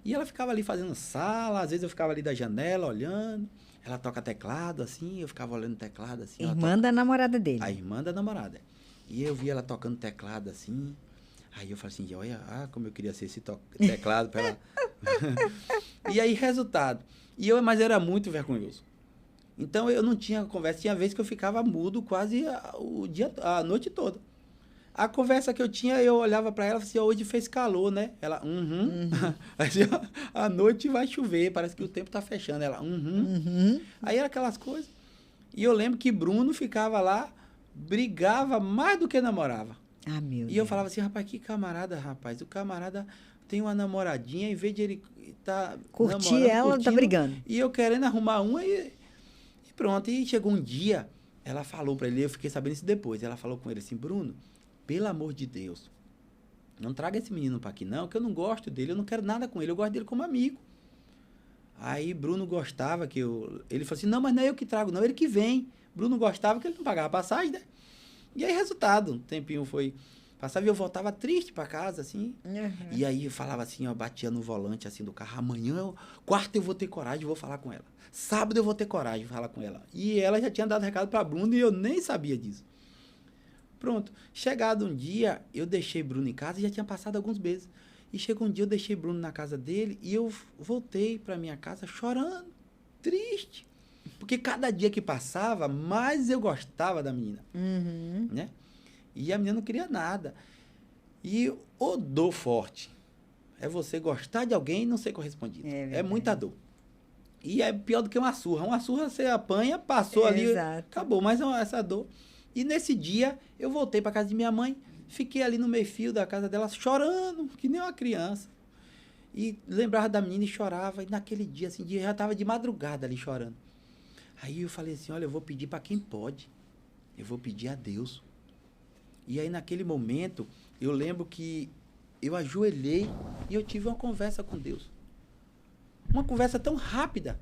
E ela ficava ali fazendo sala, às vezes eu ficava ali da janela olhando. Ela toca teclado, assim, eu ficava olhando o teclado, assim. Irmã da namorada dele. A irmã da namorada. E eu via ela tocando teclado, assim. Aí eu falei assim, olha, como eu queria ser esse teclado para ela. E aí, resultado. Mas eu era muito vergonhoso. Então, eu não tinha conversa. Tinha vezes que eu ficava mudo quase a noite toda. A conversa que eu tinha, eu olhava para ela e falava assim, hoje fez calor, né? Ela, Assim, a noite vai chover, parece que o tempo tá fechando. Ela, Aí era aquelas coisas. E eu lembro que Bruno ficava lá, brigava mais do que namorava. Ah, meu E eu falava assim, rapaz, que camarada, rapaz. O camarada tem uma namoradinha, em vez de ele tá curtir namorando, ela, tá brigando. E eu querendo arrumar uma e pronto. E chegou um dia, ela falou para ele, eu fiquei sabendo isso depois. Ela falou com ele assim, Bruno, pelo amor de Deus, não traga esse menino para aqui não, que eu não gosto dele, eu não quero nada com ele, eu gosto dele como amigo. Aí Bruno gostava que ele falou assim, não, mas não é eu que trago não, ele que vem. Bruno gostava que ele não pagava passagem, né? E aí, resultado, um tempinho foi, passava e eu voltava triste para casa, assim. E aí eu falava assim, ó, batia no volante assim do carro, amanhã, quarta eu vou ter coragem, vou falar com ela. Sábado eu vou ter coragem de falar com ela. E ela já tinha dado recado para Bruno e eu nem sabia disso. Pronto. Chegado um dia, eu deixei Bruno em casa e já tinha passado alguns meses. E chegou um dia, eu deixei Bruno na casa dele e eu voltei para minha casa chorando, triste. Porque cada dia que passava, mais eu gostava da menina. Né? E a menina não queria nada. E o dor forte é você gostar de alguém e não ser correspondido. É muita dor. E é pior do que uma surra. Uma surra você apanha, passou ali, acabou. Mas essa dor... E nesse dia, eu voltei para casa de minha mãe, fiquei ali no meio-fio da casa dela, chorando, que nem uma criança. E lembrava da menina e chorava. E naquele dia, assim, já estava de madrugada ali chorando. Aí eu falei assim, olha, eu vou pedir para quem pode. Eu vou pedir a Deus. E aí, naquele momento, eu lembro que eu ajoelhei e eu tive uma conversa com Deus. Uma conversa tão rápida,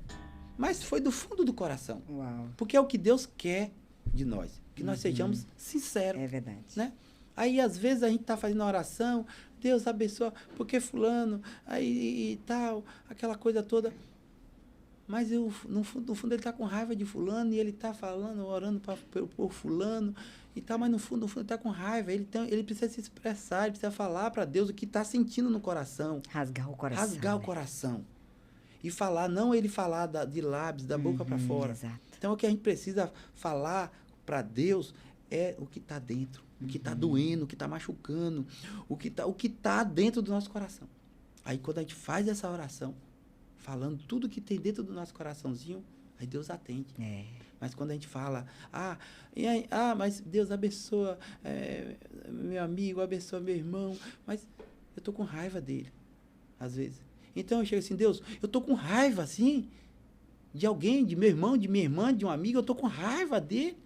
mas foi do fundo do coração. Uau. Porque é o que Deus quer de nós. Que nós sejamos sinceros. É verdade. Né? Aí, às vezes, a gente está fazendo uma oração, Deus abençoa, porque fulano, aí e tal, aquela coisa toda. Mas no fundo, ele está com raiva de fulano e ele está falando, orando por fulano e tal, mas no fundo, ele está com raiva. Ele precisa se expressar, ele precisa falar para Deus o que está sentindo no coração. Rasgar o coração. Rasgar o coração. E falar, não ele falar de lábios, da boca para fora. Exato. Então, o que a gente precisa falar para Deus é o que está dentro, o que está doendo, o que está machucando, o que tá dentro do nosso coração. Aí, quando a gente faz essa oração, falando tudo que tem dentro do nosso coraçãozinho, aí Deus atende. Mas quando a gente fala, mas Deus abençoa meu amigo, abençoa meu irmão, mas eu tô com raiva dele, às vezes. Então eu chego assim, Deus, eu tô com raiva, assim, de alguém, de meu irmão, de minha irmã, de um amigo, eu tô com raiva dele.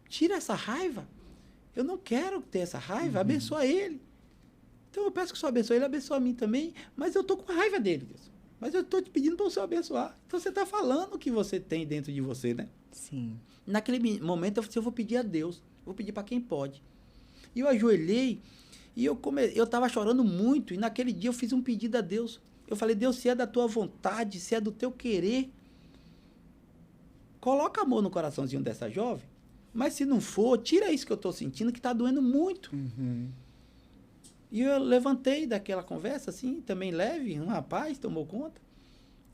Tira essa raiva. Eu não quero ter essa raiva, abençoa ele. Então eu peço que o Senhor abençoe ele, abençoa a mim também, mas eu tô com raiva dele, Deus. Mas eu estou te pedindo para o Senhor abençoar. Então, você está falando o que você tem dentro de você, né? Sim. Naquele momento, eu vou pedir a Deus. Vou pedir para quem pode. E eu ajoelhei e eu estava chorando muito. E naquele dia, eu fiz um pedido a Deus. Eu falei, Deus, se é da tua vontade, se é do teu querer, coloca amor no coraçãozinho dessa jovem. Mas se não for, tira isso que eu estou sentindo, que está doendo muito. E eu levantei daquela conversa, assim, também leve, um rapaz tomou conta,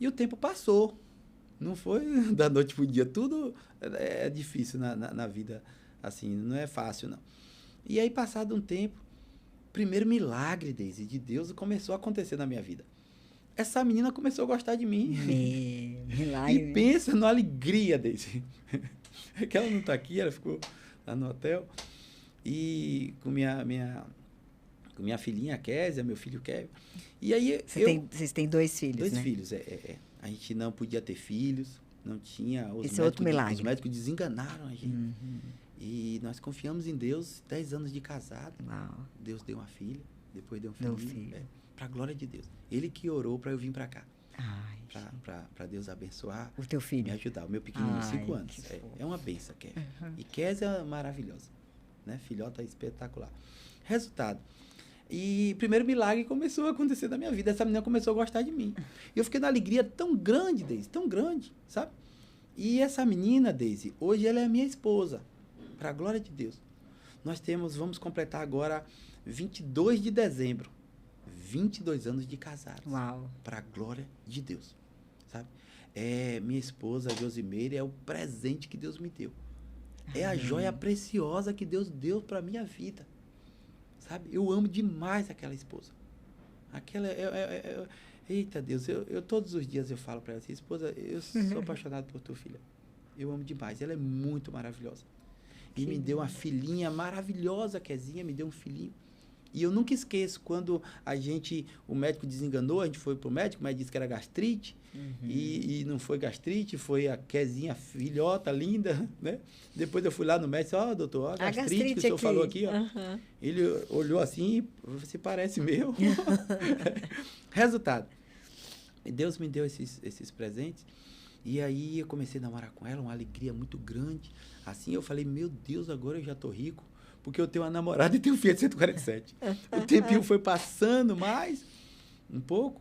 e o tempo passou. Não foi da noite pro dia, tudo é difícil na vida, assim, não é fácil, não. E aí, passado um tempo, primeiro milagre, Deise, de Deus começou a acontecer na minha vida. Essa menina começou a gostar de mim. Milagre. E pensa na alegria, Deise. É que ela não está aqui, ela ficou lá no hotel, e com minha filhinha, Késia, meu filho Kevin. E aí Vocês têm 2 filhos, Dois né? filhos, A gente não podia ter filhos, não tinha... Esse é outro milagre. Os médicos desenganaram a gente. E nós confiamos em Deus, 10 anos de casado. Uau. Deus deu uma filha, depois deu um filho. Para a glória de Deus. Ele que orou para eu vir para cá. Para Deus abençoar. O teu filho. Me ajudar. O meu pequenininho, 5 anos. É uma bênção, Kevin. E Késia é maravilhosa. Né? Filhota espetacular. Resultado. E o primeiro milagre começou a acontecer na minha vida. Essa menina começou a gostar de mim. E eu fiquei numa alegria tão grande, Deise, tão grande, sabe? E essa menina, Deise, hoje ela é minha esposa. Para a glória de Deus. Vamos completar agora 22 de dezembro. 22 anos de casados. Uau. Para a glória de Deus, sabe? Minha esposa, Josimeire, é o presente que Deus me deu. É a joia preciosa que Deus deu para minha vida. sabe? Eu amo demais aquela esposa. Aquela... eita, Deus, eu todos os dias eu falo para ela assim, esposa, eu sou apaixonado por tua filha. Eu amo demais. Ela é muito maravilhosa. E me deu uma filhinha maravilhosa, Kezinha, me deu um filhinho. E eu nunca esqueço, quando o médico desenganou, a gente foi pro médico, mas disse que era gastrite, e não foi gastrite, foi a Kezinha, filhota, linda, né? Depois eu fui lá no médico, doutor, a gastrite que o senhor falou aqui, ó. Ele olhou assim, você parece meu. Resultado, Deus me deu esses presentes, e aí eu comecei a namorar com ela, uma alegria muito grande. Assim eu falei, meu Deus, agora eu já tô rico, porque eu tenho uma namorada e tenho um Fiat 147. O tempinho foi passando mais um pouco,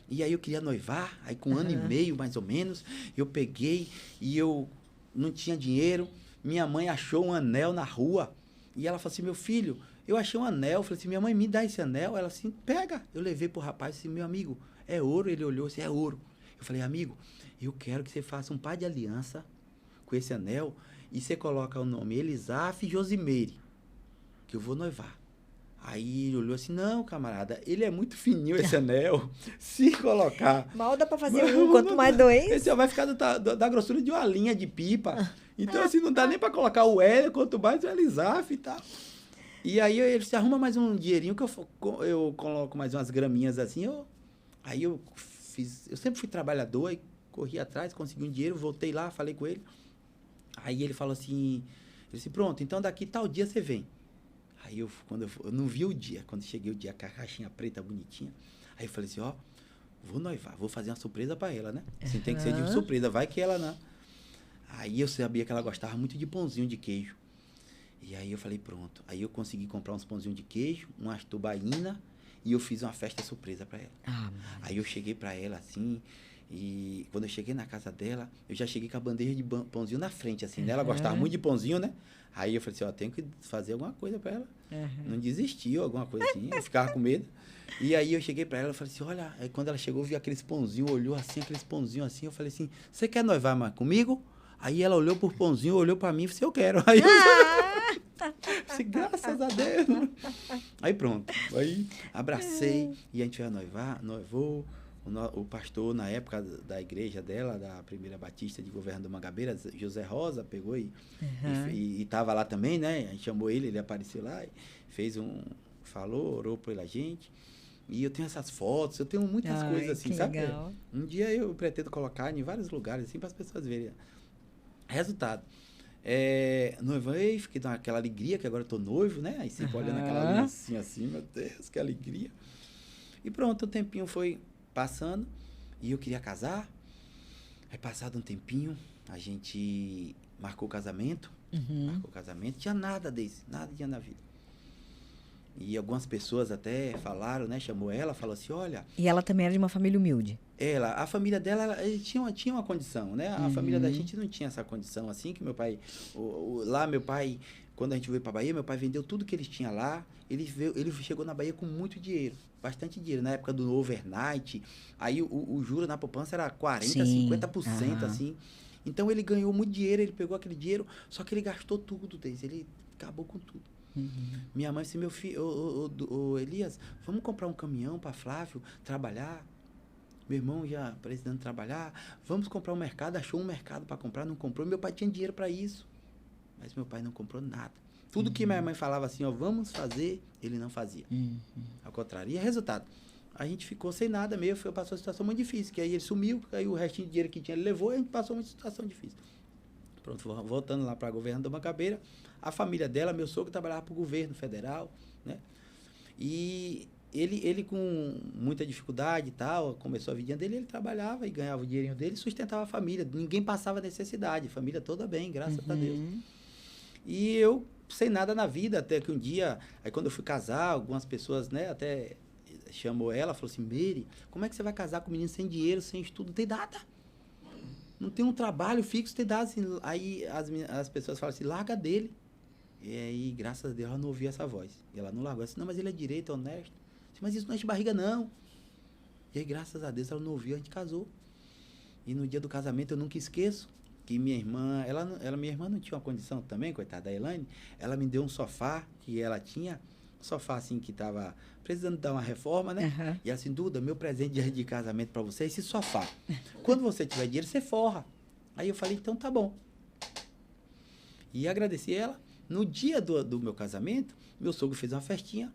e aí eu queria noivar, aí com 1 ano e meio, mais ou menos, eu peguei e eu não tinha dinheiro, minha mãe achou um anel na rua, e ela falou assim, meu filho, eu achei um anel, eu falei assim, minha mãe, me dá esse anel, ela assim, pega. Eu levei pro rapaz, assim, meu amigo, é ouro? Ele olhou assim, é ouro. Eu falei, amigo, eu quero que você faça um par de aliança com esse anel, e você coloca o nome Elisaf e Josimeire, que eu vou noivar. Aí ele olhou assim, não, camarada, ele é muito fininho esse anel, se colocar... Mal dá pra fazer um, quanto mais 2. Esse vai ficar da grossura de uma linha de pipa. Então, assim, não dá nem pra colocar o L, quanto mais o Elisaf e tal. E aí ele se arruma mais um dinheirinho, que eu coloco mais umas graminhas assim, aí eu sempre fui trabalhador, aí corri atrás, consegui um dinheiro, voltei lá, falei com ele. Aí ele falou assim, pronto, então daqui tal dia você vem. Aí eu não vi o dia, quando cheguei o dia com a caixinha preta bonitinha, aí eu falei assim, vou noivar, vou fazer uma surpresa pra ela, né? Assim, tem que ser de surpresa, vai que ela não. Aí eu sabia que ela gostava muito de pãozinho de queijo. E aí eu falei, pronto. Aí eu consegui comprar uns pãozinhos de queijo, umas tubaína, e eu fiz uma festa surpresa pra ela. Aí eu cheguei pra ela assim, e quando eu cheguei na casa dela, eu já cheguei com a bandeja de pãozinho na frente, assim, né? Ela gostava muito de pãozinho, né? Aí eu falei assim, tenho que fazer alguma coisa pra ela. Não desistir, alguma coisa assim. Eu ficava com medo. E aí eu cheguei pra ela e falei assim, olha, aí quando ela chegou, viu aqueles pãozinhos, olhou assim, aqueles pãozinhos assim, eu falei assim, você quer noivar mais comigo? Aí ela olhou por pãozinho, olhou pra mim e disse, eu quero. Aí eu disse, graças a Deus. Aí pronto. Aí abracei e a gente foi noivar, noivou. O pastor, na época da igreja dela, da Primeira Batista de Governo do Mangabeira, José Rosa, pegou e estava lá também, né? A gente chamou ele apareceu lá, fez falou, orou pela gente. E eu tenho essas fotos, eu tenho muitas coisas assim, sabe? Legal. Um dia eu pretendo colocar em vários lugares, assim, para as pessoas verem. Resultado. Noivei, fiquei com aquela alegria, que agora eu tô noivo, né? Aí sempre olhando aquela aliancinha assim, meu Deus, que alegria. E pronto, o tempinho foi passando e eu queria casar. Aí passado um tempinho, a gente marcou o casamento. Tinha nada tinha na vida. E algumas pessoas até falaram, né? Chamou ela, falou assim, olha... E ela também era de uma família humilde? A família dela, tinha uma condição, né? A família da gente não tinha essa condição, assim, que meu pai... Lá, meu pai, quando a gente veio pra Bahia, meu pai vendeu tudo que eles tinham lá. Ele chegou na Bahia com muito dinheiro, bastante dinheiro. Na época do overnight, aí o juro na poupança era 40%, 50%, assim. Então, ele ganhou muito dinheiro, ele pegou aquele dinheiro, só que ele gastou tudo, ele acabou com tudo. Minha mãe disse, meu filho, Elias, vamos comprar um caminhão para Flávio trabalhar? Meu irmão já precisando trabalhar, vamos comprar um mercado, achou um mercado para comprar, não comprou. Meu pai tinha dinheiro para isso, mas meu pai não comprou nada. Tudo que minha mãe falava assim, vamos fazer, ele não fazia. Ao contrário. E resultado, a gente ficou sem nada mesmo, passou uma situação muito difícil, que aí ele sumiu, aí o restinho de dinheiro que tinha ele levou, e a gente passou uma situação difícil. Pronto, voltando lá para o governo da Mangabeira, a família dela, meu sogro, trabalhava para o governo federal, né? E ele com muita dificuldade e tal, começou a vidinha dele, ele trabalhava e ganhava o dinheirinho dele e sustentava a família. Ninguém passava necessidade, família toda bem, graças a Deus. E eu, sem nada na vida, até que um dia, aí quando eu fui casar, algumas pessoas, né, até chamou ela, falou assim, Meire, como é que você vai casar com um menino sem dinheiro, sem estudo, não tem nada? Não tem um trabalho fixo, tem nada assim. Aí as pessoas falam assim, larga dele. E aí, graças a Deus, ela não ouvia essa voz. E ela não largou. Ela disse, não, mas ele é direito, é honesto. Disse, mas isso não enche barriga, não. E aí, graças a Deus, ela não ouviu, a gente casou. E no dia do casamento, eu nunca esqueço que minha irmã, minha irmã não tinha uma condição também, coitada da Elaine, ela me deu um sofá que ela tinha, sofá assim que tava precisando dar uma reforma, né? Uhum. E assim, Duda, meu presente de casamento para você é esse sofá. Quando você tiver dinheiro, você forra. Aí eu falei, então tá bom. E agradeci ela. No dia do meu casamento, meu sogro fez uma festinha.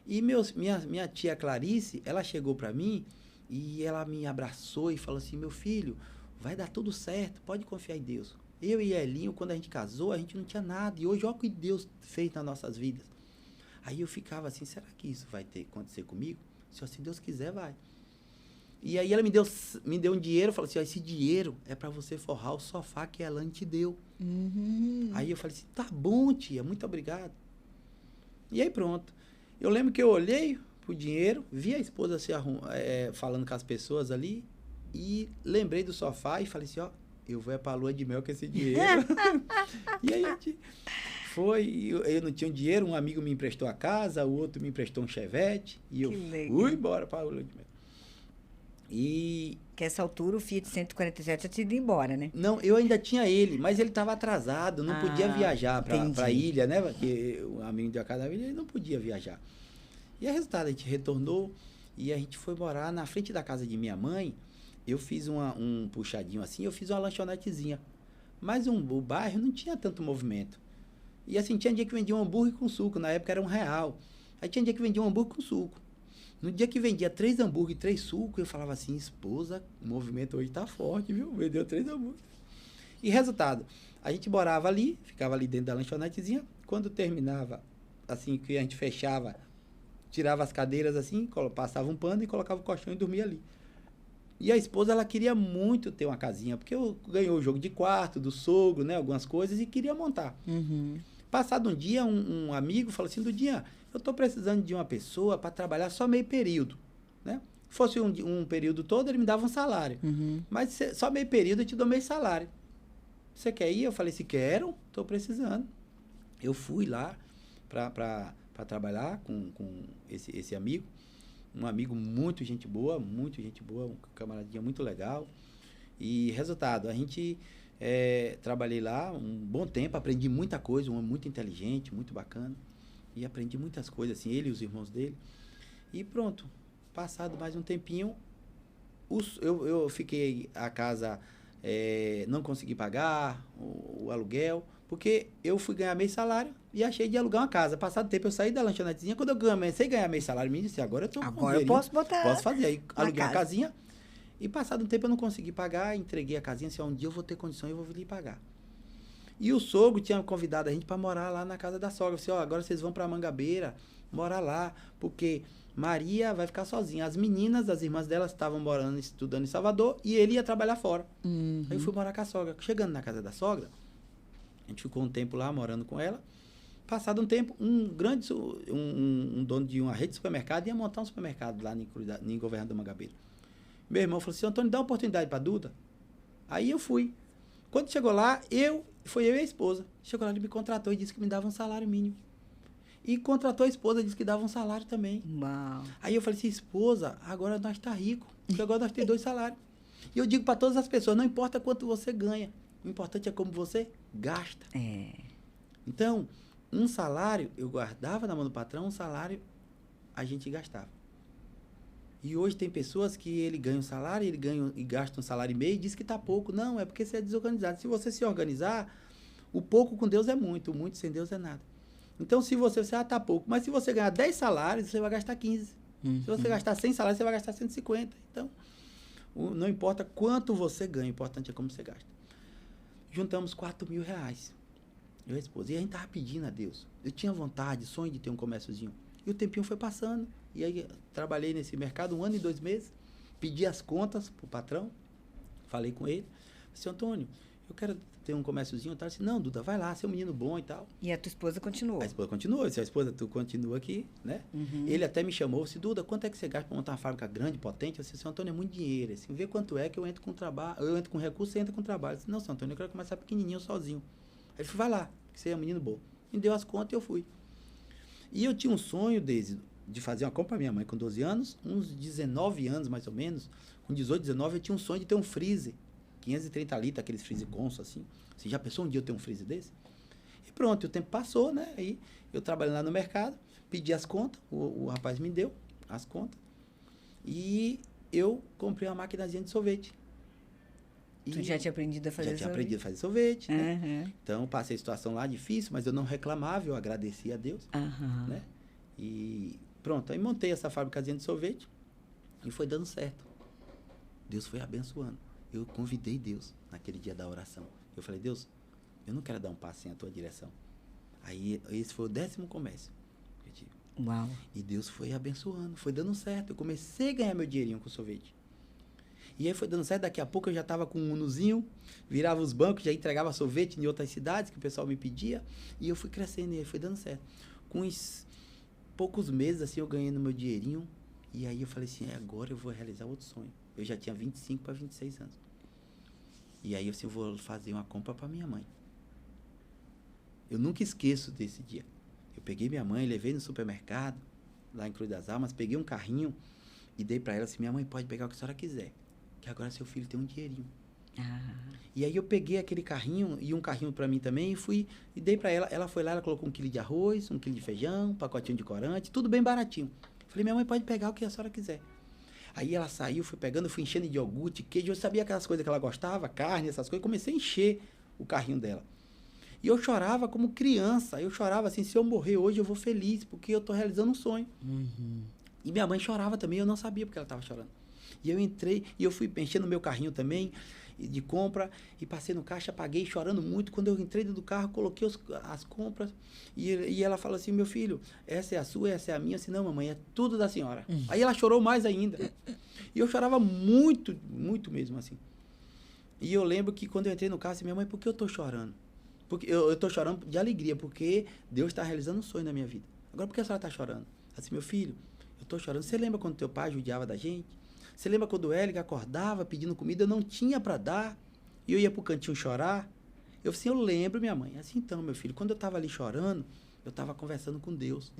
E minha tia Clarice, ela chegou para mim e ela me abraçou e falou assim, meu filho, vai dar tudo certo, pode confiar em Deus. Eu e Elinho, quando a gente casou, a gente não tinha nada. E hoje, olha o que Deus fez nas nossas vidas. Aí eu ficava assim, será que isso vai acontecer comigo? Se Deus quiser, vai. E aí ela me deu um dinheiro, falou assim, esse dinheiro é para você forrar o sofá que a Elane te deu. Uhum. Aí eu falei assim, tá bom, tia, muito obrigado. E aí pronto. Eu lembro que eu olhei pro dinheiro, vi a esposa falando com as pessoas ali, e lembrei do sofá e falei assim, ó, eu vou pra lua de mel com esse dinheiro. E aí a gente foi, eu não tinha dinheiro, um amigo me emprestou a casa, o outro me emprestou um Chevette, e eu fui embora pra lua de mel. E... Que essa altura o Fiat 147 já tinha ido embora, né? Não, eu ainda tinha ele, mas ele estava atrasado, não podia viajar para a ilha, né? Porque o amigo de casa da ilha, ele não podia viajar. E o resultado, a gente retornou e a gente foi morar na frente da casa de minha mãe. Eu fiz um puxadinho assim, eu fiz uma lanchonetezinha. Mas o bairro não tinha tanto movimento. E assim, tinha dia que vendia um hambúrguer com suco, na época era R$1. Aí tinha dia que vendia um hambúrguer com suco. No dia que vendia 3 hambúrguer e 3 sucos, eu falava assim, esposa, o movimento hoje tá forte, viu? Vendeu 3 hambúrguer. E resultado, a gente morava ali, ficava ali dentro da lanchonetezinha. Quando terminava, assim, que a gente fechava, tirava as cadeiras assim, passava um pano e colocava o colchão e dormia ali. E a esposa, ela queria muito ter uma casinha, porque eu ganhou o jogo de quarto, do sogro, né? Algumas coisas, e queria montar. Uhum. Passado um dia, um amigo falou assim, Dudinha, eu estou precisando de uma pessoa para trabalhar só meio período, né? Se fosse um período todo, ele me dava um salário. Uhum. Mas só meio período, eu te dou meio salário. Você quer ir? Eu falei, se quero, estou precisando. Eu fui lá para trabalhar com esse amigo. Um amigo muito gente boa, um camaradinha muito legal. E resultado, a gente... trabalhei lá um bom tempo, aprendi muita coisa, um homem muito inteligente, muito bacana. E aprendi muitas coisas, assim, ele e os irmãos dele. E pronto, passado mais um tempinho, eu fiquei a casa, não consegui pagar o aluguel, porque eu fui ganhar meio salário e achei de alugar uma casa. Passado tempo, eu saí da lanchonetezinha, quando eu comecei a ganhar meio salário, me disse, agora eu tô com agora eu posso botar. Posso fazer. Aí aluguei uma casinha. E passado um tempo eu não consegui pagar, entreguei a casinha, assim, um dia eu vou ter condição e eu vou vir pagar. E o sogro tinha convidado a gente para morar lá na casa da sogra. Eu disse, agora vocês vão para Mangabeira, morar lá, porque Maria vai ficar sozinha. As meninas, as irmãs dela estavam morando, estudando em Salvador, e ele ia trabalhar fora. Uhum. Aí eu fui morar com a sogra. Chegando na casa da sogra, a gente ficou um tempo lá morando com ela. Passado um tempo, um dono de uma rede de supermercado ia montar um supermercado lá em Governador Mangabeira. Meu irmão falou assim, Antônio, dá uma oportunidade para a Duda. Aí eu fui. Quando chegou lá, foi eu e a esposa. Chegou lá, ele me contratou e disse que me dava um salário mínimo. E contratou a esposa e disse que dava um salário também. Uau. Aí eu falei assim, esposa, agora nós tá rico, porque agora nós temos 2 salários. E eu digo para todas as pessoas, não importa quanto você ganha, o importante é como você gasta. Então, um salário, eu guardava na mão do patrão, um salário a gente gastava. E hoje tem pessoas que ele ganha um salário, ele ganha e gasta um salário e meio e diz que tá pouco. Não, é porque você é desorganizado. Se você se organizar, o pouco com Deus é muito, o muito sem Deus é nada. Então, se você tá pouco, mas se você ganhar 10 salários, você vai gastar 15. Se você gastar 100 salários, você vai gastar 150. Então, não importa quanto você ganha, o importante é como você gasta. Juntamos R$4.000, eu e a esposa. E a gente tava pedindo a Deus. Eu tinha vontade, sonho de ter um comérciozinho. E o tempinho foi passando. E aí, trabalhei nesse mercado 1 ano e 2 meses. Pedi as contas pro patrão. Falei com ele. Disse, Antônio, eu quero ter um comérciozinho. Tá? Disse, não, Duda, vai lá, você é um menino bom e tal. E a tua esposa continuou? A esposa continuou. Disse, a esposa, tu continua aqui, né? Uhum. Ele até me chamou. Disse, Duda, quanto é que você gasta para montar uma fábrica grande, potente? Eu disse, Antônio, é muito dinheiro. Assim, vê quanto é que eu entro com trabalho. Eu entro com recurso, você entra com trabalho. Eu disse, não, Antônio, eu quero começar pequenininho, sozinho. Aí ele falou, vai lá, que você é um menino bom. Me deu as contas e eu fui. E eu tinha um sonho, Deise, de fazer uma compra para minha mãe com 12 anos, uns 19 anos mais ou menos, com 18, 19, eu tinha um sonho de ter um freezer, 530 litros, aqueles freezer Consul, assim. Você já pensou um dia eu ter um freezer desse? E pronto, o tempo passou, né? Aí eu trabalhando lá no mercado, pedi as contas, o rapaz me deu as contas. E eu comprei uma maquinazinha de sorvete. Tu já tinha aprendido a fazer sorvete? Já tinha aprendido a fazer sorvete, né? Então, passei a situação lá difícil, mas eu não reclamava, eu agradecia a Deus, né? E pronto, aí montei essa fábricazinha de sorvete e foi dando certo. Deus foi abençoando. Eu convidei Deus naquele dia da oração. Eu falei, Deus, eu não quero dar um passo sem a tua direção. Aí, esse foi o 10º comércio que eu tive. Uau. E Deus foi abençoando, foi dando certo. Eu comecei a ganhar meu dinheirinho com sorvete. E aí foi dando certo, daqui a pouco eu já estava com um Unozinho, virava os bancos, já entregava sorvete em outras cidades que o pessoal me pedia. E eu fui crescendo e aí foi dando certo. Com uns poucos meses, assim, eu ganhei no meu dinheirinho. E aí eu falei assim, agora eu vou realizar outro sonho. Eu já tinha 25 para 26 anos. E aí assim, eu vou fazer uma compra para minha mãe. Eu nunca esqueço desse dia. Eu peguei minha mãe, levei no supermercado, lá em Cruz das Almas, peguei um carrinho e dei para ela assim, minha mãe pode pegar o que a senhora quiser, que agora seu filho tem um dinheirinho. E aí eu peguei aquele carrinho e um carrinho para mim também e fui e dei para ela. Ela foi lá, ela colocou 1 quilo de arroz, 1 quilo de feijão, um pacotinho de corante, tudo bem baratinho. Falei, minha mãe pode pegar o que a senhora quiser. Aí ela saiu, foi pegando, fui enchendo de iogurte, queijo, eu sabia aquelas coisas que ela gostava, carne, essas coisas, comecei a encher o carrinho dela. E eu chorava como criança, eu chorava assim, se eu morrer hoje eu vou feliz, porque eu estou realizando um sonho. E minha mãe chorava também, eu não sabia porque ela estava chorando. E eu entrei, e eu fui enchendo meu carrinho também, de compra, e passei no caixa, paguei chorando muito. Quando eu entrei dentro do carro, coloquei as compras, e ela falou assim, meu filho, essa é a sua, essa é a minha. Eu disse, não, mamãe, é tudo da senhora. Aí ela chorou mais ainda. E eu chorava muito, muito mesmo, assim. E eu lembro que quando eu entrei no carro, assim, minha mãe, por que eu estou chorando? Porque eu estou chorando de alegria, porque Deus está realizando um sonho na minha vida. Agora, por que a senhora está chorando? Assim, meu filho, eu estou chorando. Você lembra quando teu pai judiava da gente? Você lembra quando o Hélio acordava pedindo comida, eu não tinha para dar, e eu ia pro cantinho chorar? Eu assim, eu lembro, minha mãe. Assim, então, meu filho, quando eu estava ali chorando, eu estava conversando com Deus.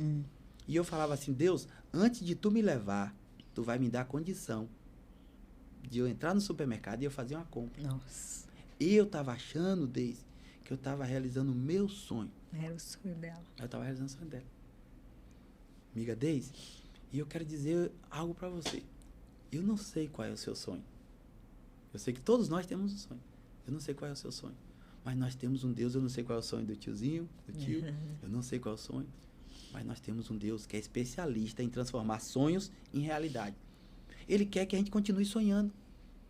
E eu falava assim, Deus, antes de tu me levar, tu vai me dar a condição de eu entrar no supermercado e eu fazer uma compra. Nossa. E eu estava achando, Deise, que eu estava realizando o meu sonho. Era o sonho dela. Eu estava realizando o sonho dela. Amiga Deise, e eu quero dizer algo para você. Eu não sei qual é o seu sonho. Eu sei que todos nós temos um sonho. Eu não sei qual é o seu sonho. Mas nós temos um Deus, eu não sei qual é o sonho do tiozinho, do tio. Eu não sei qual é o sonho. Mas nós temos um Deus que é especialista em transformar sonhos em realidade. Ele quer que a gente continue sonhando.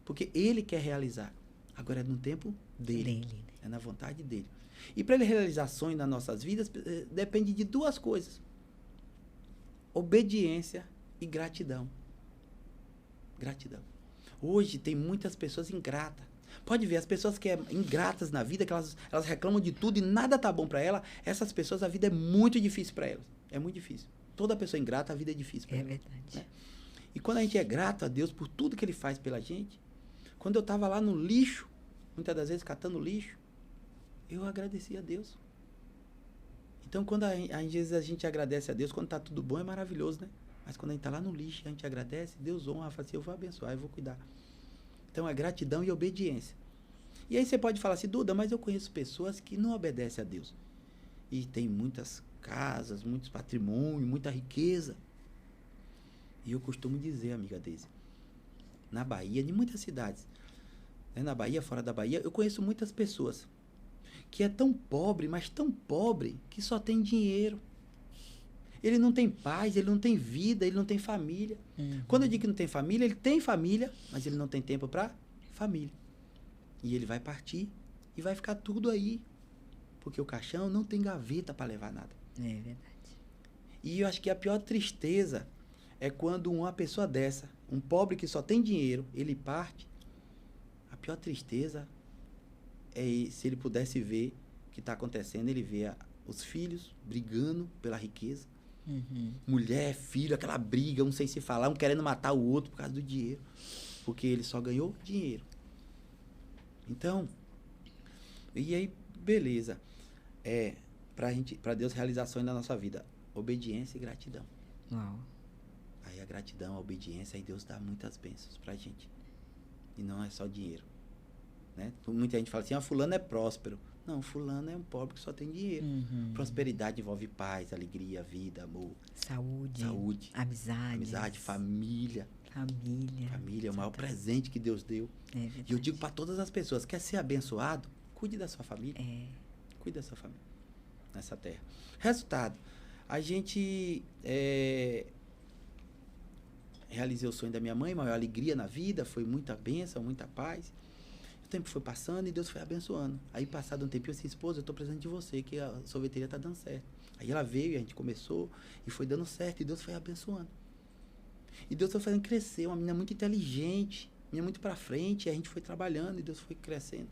Porque Ele quer realizar. Agora é no tempo dele. É na vontade dele. E para Ele realizar sonhos nas nossas vidas, depende de 2 coisas. Obediência e gratidão. Gratidão. Hoje tem muitas pessoas ingratas. Pode ver, as pessoas que são ingratas na vida, que elas reclamam de tudo e nada tá bom para ela, essas pessoas, a vida é muito difícil para elas. É muito difícil. Toda pessoa ingrata, a vida é difícil para ela. É verdade. Né? E quando a gente é grato a Deus por tudo que Ele faz pela gente, quando eu estava lá no lixo, muitas das vezes catando lixo, eu agradeci a Deus. Então, quando às vezes a gente agradece a Deus, quando está tudo bom, é maravilhoso, né? Mas quando a gente está lá no lixo, a gente agradece, Deus honra, fala assim, eu vou abençoar, eu vou cuidar. Então, é gratidão e obediência. E aí você pode falar assim, Duda, mas eu conheço pessoas que não obedecem a Deus. E tem muitas casas, muitos patrimônios, muita riqueza. E eu costumo dizer, amiga Deise, na Bahia, em muitas cidades, né, na Bahia, fora da Bahia, eu conheço muitas pessoas que é tão pobre, mas tão pobre, que só tem dinheiro. Ele não tem paz, ele não tem vida, ele não tem família. Quando eu digo que não tem família, ele tem família, mas ele não tem tempo para família. E ele vai partir e vai ficar tudo aí. Porque o caixão não tem gaveta para levar nada. É verdade. E eu acho que a pior tristeza é quando uma pessoa dessa, um pobre que só tem dinheiro, ele parte. A pior tristeza é se ele pudesse ver o que está acontecendo, ele vê os filhos brigando pela riqueza. Mulher, filho, aquela briga, um sem se falar, um querendo matar o outro por causa do dinheiro. Porque ele só ganhou dinheiro. Então, e aí, beleza. Para Deus realizar sonhos na nossa vida, obediência e gratidão. Uau. Aí a gratidão, a obediência, aí Deus dá muitas bênçãos pra gente. E não é só dinheiro. né? Muita gente fala assim, fulano é próspero. Não, fulano é um pobre que só tem dinheiro. Prosperidade envolve paz, alegria, vida, amor. Saúde. Amizade, família. Família é o maior presente que Deus deu. E eu digo para todas as pessoas, quer ser abençoado? Cuide da sua família. Cuide da sua família nessa terra. Resultado, a gente realizei o sonho da minha mãe, maior alegria na vida, foi muita bênção, muita paz. O tempo foi passando e Deus foi abençoando. Aí, passado um tempinho, eu disse, esposa, eu estou precisando de você, que a sorveteria está dando certo. Aí ela veio e a gente começou e foi dando certo e Deus foi abençoando. E Deus foi fazendo crescer, uma menina muito inteligente, menina muito para frente, e a gente foi trabalhando e Deus foi crescendo.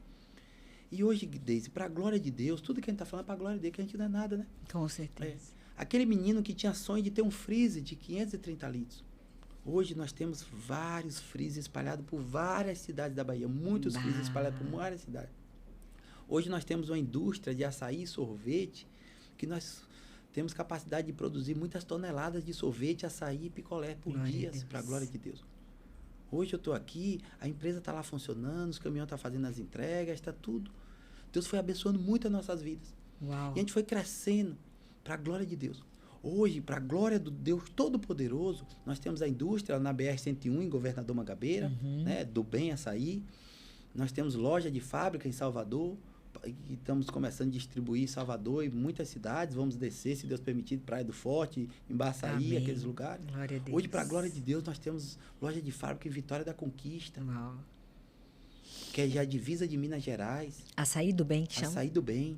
E hoje, Deise, para a glória de Deus, tudo que a gente está falando é para a glória dele, que a gente não é nada, né? Com certeza. Aquele menino que tinha sonho de ter um freezer de 530 litros. Hoje nós temos vários freezers espalhados por várias cidades da Bahia. Muitos freezers espalhados por várias cidades. Hoje nós temos uma indústria de açaí e sorvete que nós temos capacidade de produzir muitas toneladas de sorvete, açaí e picolé por dia, para a glória de Deus. Hoje eu estou aqui, a empresa está lá funcionando, os caminhões estão fazendo as entregas, está tudo. Deus foi abençoando muito as nossas vidas. Uau. E a gente foi crescendo para a glória de Deus. Hoje, para a glória do Deus Todo-Poderoso, nós temos a indústria na BR-101, em Governador Mangabeira, né, do Bem Açaí. Nós temos loja de fábrica em Salvador, e estamos começando a distribuir em Salvador e muitas cidades. Vamos descer, se Deus permitir, Praia do Forte, em Baçaí, aqueles lugares. Glória a Deus. Hoje, para a glória de Deus, nós temos loja de fábrica em Vitória da Conquista, que é já a divisa de Minas Gerais. Açaí do Bem, que chama? Açaí do Bem.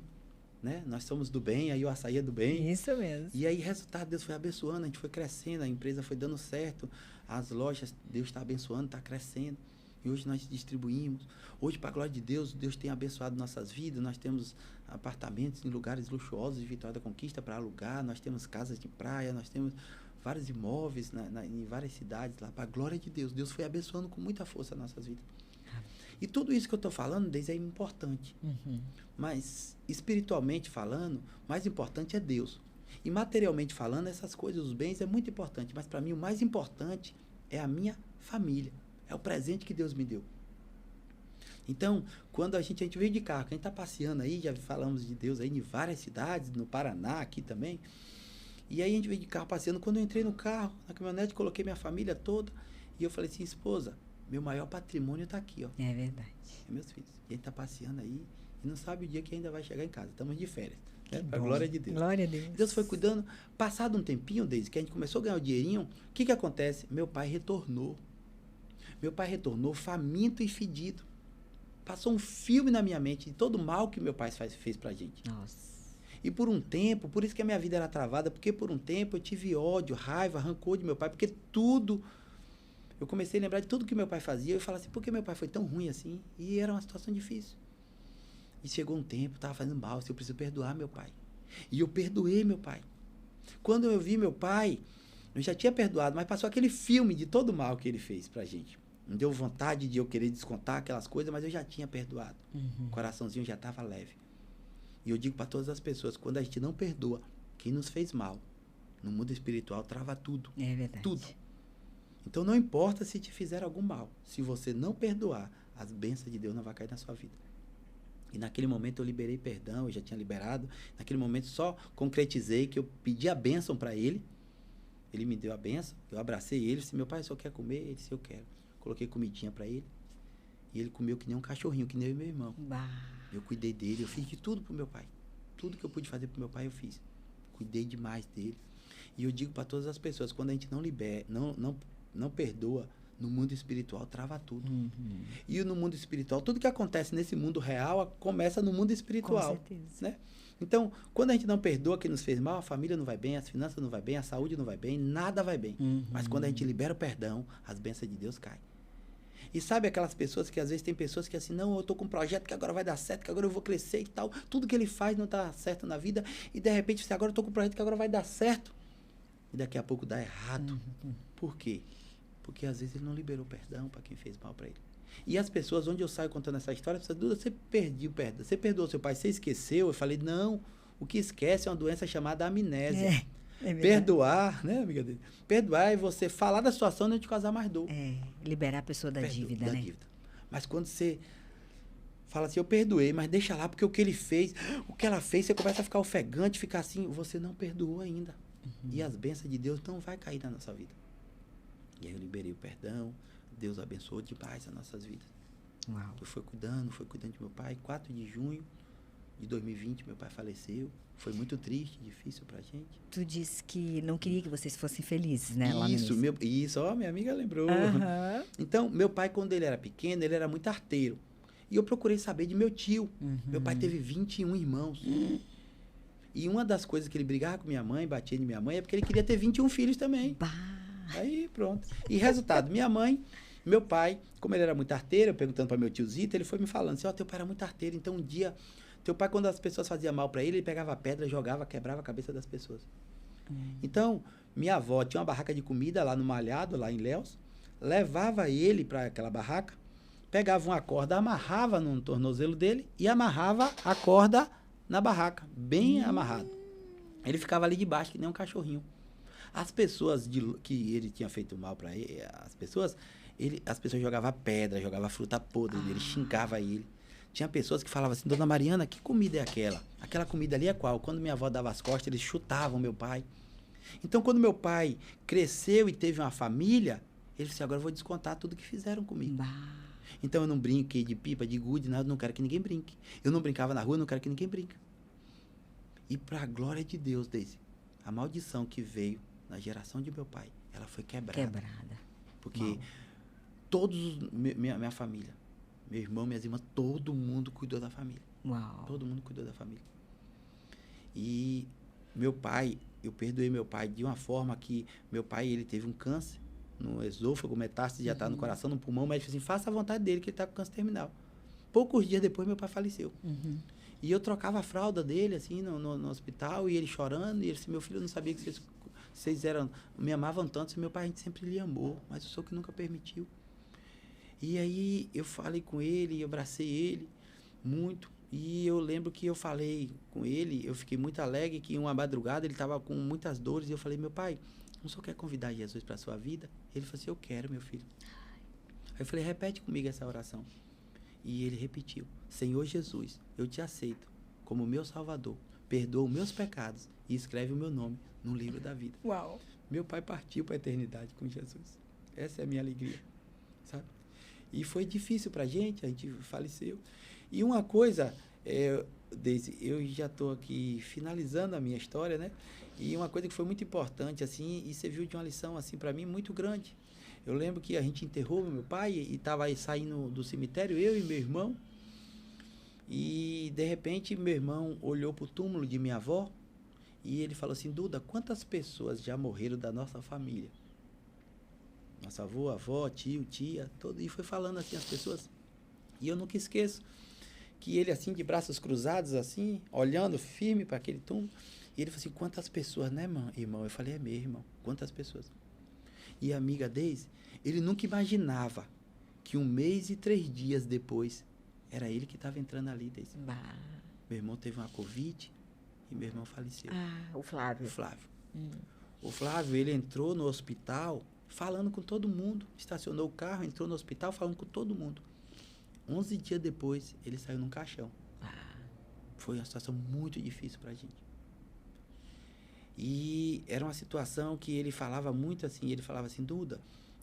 Né? Nós somos do bem, aí o açaí é do bem. Isso mesmo. E aí, resultado, Deus foi abençoando, a gente foi crescendo, a empresa foi dando certo, as lojas, Deus está abençoando, está crescendo. E hoje nós distribuímos. Hoje, para a glória de Deus, Deus tem abençoado nossas vidas. Nós temos apartamentos em lugares luxuosos de Vitória da Conquista para alugar, nós temos casas de praia, nós temos vários imóveis em várias cidades lá. Para a glória de Deus, Deus foi abençoando com muita força nossas vidas. E tudo isso que eu estou falando, desde é importante. Mas, espiritualmente falando, mais importante é Deus. E materialmente falando, essas coisas, os bens, é muito importante. Mas, para mim, o mais importante é a minha família. É o presente que Deus me deu. Então, quando a gente veio de carro, quem está passeando aí, já falamos de Deus aí em várias cidades, no Paraná, aqui também. E aí a gente veio de carro passeando. Quando eu entrei no carro, na caminhonete, coloquei minha família toda. E eu falei assim, esposa, meu maior patrimônio está aqui, ó. É verdade. É meus filhos. E a gente está passeando aí e não sabe o dia que ainda vai chegar em casa. Estamos de férias. Né? Para a glória de Deus. Glória a Deus. Deus foi cuidando. Passado um tempinho, desde que a gente começou a ganhar o dinheirinho, o que acontece? Meu pai retornou. Meu pai retornou faminto e fedido. Passou um filme na minha mente de todo o mal que meu pai fez pra gente. Nossa. E por um tempo, por isso que a minha vida era travada, porque por um tempo eu tive ódio, raiva, rancor de meu pai, porque tudo... Eu comecei a lembrar de tudo que meu pai fazia e falar assim, por que meu pai foi tão ruim assim? E era uma situação difícil. E chegou um tempo, estava fazendo mal, eu preciso perdoar meu pai. E eu perdoei meu pai. Quando eu vi meu pai, eu já tinha perdoado, mas passou aquele filme de todo o mal que ele fez pra gente. Não deu vontade de eu querer descontar aquelas coisas, mas eu já tinha perdoado. O coraçãozinho já estava leve. E eu digo para todas as pessoas, quando a gente não perdoa quem nos fez mal, no mundo espiritual trava tudo. É verdade. Tudo. Então não importa se te fizer algum mal. Se você não perdoar, as bênçãos de Deus não vão cair na sua vida. E naquele momento eu liberei perdão, eu já tinha liberado. Naquele momento só concretizei que eu pedi a bênção para ele. Ele me deu a bênção, eu abracei ele, disse, meu pai, o senhor quer comer? Ele disse, eu quero. Coloquei comidinha para ele. E ele comeu que nem um cachorrinho, que nem eu e meu irmão. Eu cuidei dele, eu fiz de tudo pro meu pai. Tudo que eu pude fazer pro meu pai, eu fiz. Cuidei demais dele. E eu digo para todas as pessoas, quando a gente não libera, não perdoa, no mundo espiritual trava tudo. E no mundo espiritual, tudo que acontece nesse mundo real, começa no mundo espiritual. Com certeza. Né? Então, quando a gente não perdoa quem nos fez mal, a família não vai bem, as finanças não vai bem, a saúde não vai bem, nada vai bem. Mas quando a gente libera o perdão, as bênçãos de Deus caem. E sabe aquelas pessoas que às vezes tem pessoas que assim, não, eu tô com um projeto que agora vai dar certo, que agora eu vou crescer e tal. Tudo que ele faz não dá certo na vida. E de repente, você agora eu tô com um projeto que agora vai dar certo. E daqui a pouco dá errado. Por quê? Porque às vezes ele não liberou perdão para quem fez mal para ele. E as pessoas, onde eu saio contando essa história, as pessoas, Duda, você perdeu o perdão. Você perdoou seu pai, você esqueceu? Eu falei, não, o que esquece é uma doença chamada amnésia. Perdoar, né, amiga dele? Perdoar é você falar da situação e não te causar mais dor. Liberar a pessoa da dívida, né? Dívida. Mas quando você fala assim, eu perdoei, mas deixa lá, porque o que ele fez, o que ela fez, você começa a ficar ofegante, ficar assim, você não perdoou ainda. E as bênçãos de Deus não vai cair na nossa vida. E aí eu liberei o perdão, Deus abençoou demais as nossas vidas. Uau. Eu fui cuidando de meu pai. 4 de junho de 2020, meu pai faleceu. Foi muito triste, difícil pra gente. Tu disse que não queria que vocês fossem felizes, né? Lá no Isso, início. ó, minha amiga lembrou. Aham. Então, meu pai, quando ele era pequeno, ele era muito arteiro. E eu procurei saber de meu tio. Meu pai teve 21 irmãos. E uma das coisas que ele brigava com minha mãe, batia de minha mãe, é porque ele queria ter 21 filhos também. Bah. Aí, pronto. E resultado, minha mãe, meu pai, como ele era muito arteiro, eu perguntando para meu tio Zito, ele foi me falando assim, ó, teu pai era muito arteiro, então um dia, teu pai, quando as pessoas faziam mal para ele, ele pegava pedra, jogava, quebrava a cabeça das pessoas. Então, minha avó tinha uma barraca de comida lá no Malhado, lá em Léus, levava ele para aquela barraca, pegava uma corda, amarrava no tornozelo dele e amarrava a corda na barraca, bem amarrado. Ele ficava ali debaixo, que nem um cachorrinho. As pessoas que ele tinha feito mal para ele, as pessoas jogavam pedra, jogavam fruta podre nele, xingava ele. Tinha pessoas que falavam assim, Dona Mariana, que comida é aquela? Aquela comida ali é qual? Quando minha avó dava as costas, eles chutavam meu pai. Então, quando meu pai cresceu e teve uma família, ele disse, agora eu vou descontar tudo que fizeram comigo. Bah. Então, eu não brinquei de pipa, de gude, nada, não quero que ninguém brinque. Eu não brincava na rua, não quero que ninguém brinque. E para a glória de Deus, Deise, a maldição que veio na geração de meu pai, ela foi quebrada. Porque minha família, meu irmão, minhas irmãs, todo mundo cuidou da família. Uau. Todo mundo cuidou da família. E meu pai, eu perdoei meu pai de uma forma que meu pai, ele teve um câncer no esôfago, metástase já está no coração, no pulmão, o médico disse assim, faça a vontade dele que ele está com câncer terminal. Poucos dias depois, meu pai faleceu. E eu trocava a fralda dele, assim, no hospital, e ele chorando, e ele disse, meu filho, eu não sabia que vocês me amavam tanto, meu pai, a gente sempre lhe amou, mas o senhor que nunca permitiu. E aí, eu falei com ele, eu abracei ele muito, e eu lembro que eu falei com ele, eu fiquei muito alegre, que uma madrugada ele estava com muitas dores, e eu falei, meu pai, o senhor quer convidar Jesus para a sua vida? Ele falou assim, eu quero, meu filho. Aí eu falei, repete comigo essa oração. E ele repetiu, Senhor Jesus, eu te aceito como meu Salvador, perdoa os meus pecados e escreve o meu nome no livro da vida. Uau. Meu pai partiu para a eternidade com Jesus. Essa é a minha alegria, sabe? E foi difícil para a gente faleceu. E uma coisa, Deise, eu já estou aqui finalizando a minha história, né? E uma coisa que foi muito importante, assim, e serviu de uma lição, assim, para mim, muito grande. Eu lembro que a gente enterrou meu pai e estava aí saindo do cemitério, eu e meu irmão. E, de repente, meu irmão olhou para o túmulo de minha avó e ele falou assim, Duda, quantas pessoas já morreram da nossa família? Nossa avô, avó, tio, tia, todo. E foi falando assim as pessoas. E eu nunca esqueço que ele, assim, de braços cruzados, assim, olhando firme para aquele túmulo. E ele falou assim, quantas pessoas, né, irmão? Eu falei, é mesmo, irmão, quantas pessoas? E a amiga Deise, ele nunca imaginava que 1 mês e 3 dias depois, era ele que estava entrando ali, Deise. Bah. Meu irmão teve uma Covid e meu irmão faleceu. O Flávio. O Flávio. O Flávio, ele entrou no hospital falando com todo mundo. Estacionou o carro, entrou no hospital falando com todo mundo. 11 dias depois, ele saiu num caixão. Foi uma situação muito difícil pra gente. E era uma situação que ele falava muito assim, ele falava assim, Duda,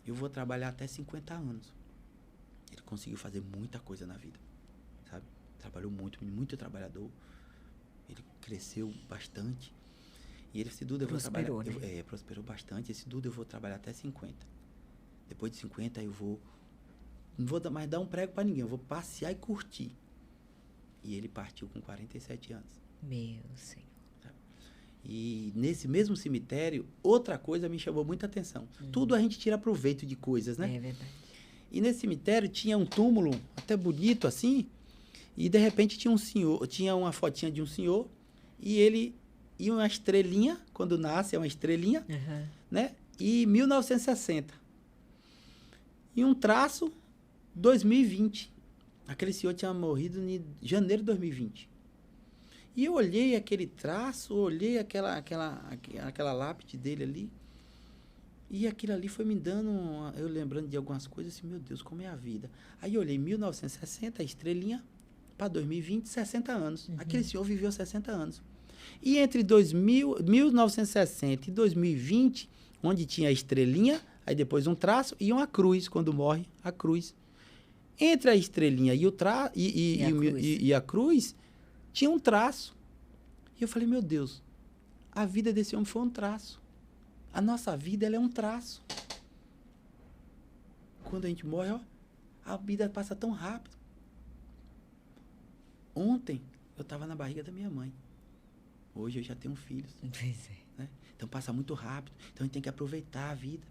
eu vou trabalhar até 50 anos. Ele conseguiu fazer muita coisa na vida, sabe? Trabalhou muito, muito trabalhador. Ele cresceu bastante. E ele disse, Duda, eu vou trabalhar... Né? Prosperou bastante. Esse Duda, eu vou trabalhar até 50. Depois de 50, eu vou... Não vou mais dar um prego para ninguém, eu vou passear e curtir. E ele partiu com 47 anos. Meu Senhor. E nesse mesmo cemitério, outra coisa me chamou muita atenção. Tudo a gente tira proveito de coisas, né? É verdade. E nesse cemitério tinha um túmulo até bonito assim, e de repente tinha um senhor, tinha uma fotinha de um senhor, e ele e uma estrelinha, quando nasce é uma estrelinha, né? E 1960. E um traço 2020. Aquele senhor tinha morrido em janeiro de 2020. E eu olhei aquele traço, olhei aquela lápide dele ali, e aquilo ali foi me dando, eu lembrando de algumas coisas, assim, meu Deus, como é a vida. Aí eu olhei 1960, a estrelinha, para 2020, 60 anos. Aquele senhor viveu 60 anos. E entre 1960 e 2020, onde tinha a estrelinha, aí depois um traço e uma cruz, quando morre, a cruz. Entre a estrelinha e a cruz, tinha um traço. E eu falei, meu Deus, a vida desse homem foi um traço. A nossa vida, ela é um traço. Quando a gente morre, ó, a vida passa tão rápido. Ontem, eu estava na barriga da minha mãe. Hoje eu já tenho filhos. Né? Então passa muito rápido. Então a gente tem que aproveitar a vida.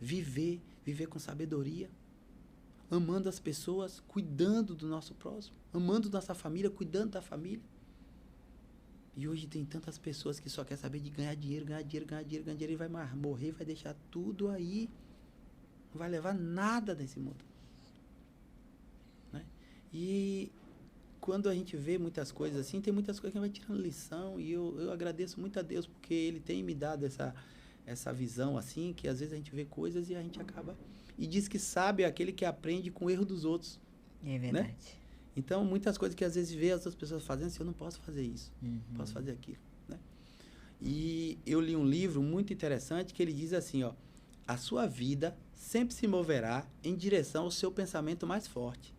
Viver com sabedoria. Amando as pessoas, cuidando do nosso próximo. Amando nossa família, cuidando da família. E hoje tem tantas pessoas que só querem saber de ganhar dinheiro, e vai morrer, vai deixar tudo aí. Não vai levar nada desse mundo. Né? E quando a gente vê muitas coisas assim, tem muitas coisas que a gente vai tirando lição. E eu agradeço muito a Deus, porque Ele tem me dado essa visão assim, que às vezes a gente vê coisas e a gente acaba... E diz que sabe é aquele que aprende com o erro dos outros. É verdade. Né? Então, muitas coisas que às vezes vê as outras pessoas fazendo, assim, eu não posso fazer isso, posso fazer aquilo. Né? E eu li um livro muito interessante que ele diz assim, ó, a sua vida sempre se moverá em direção ao seu pensamento mais forte.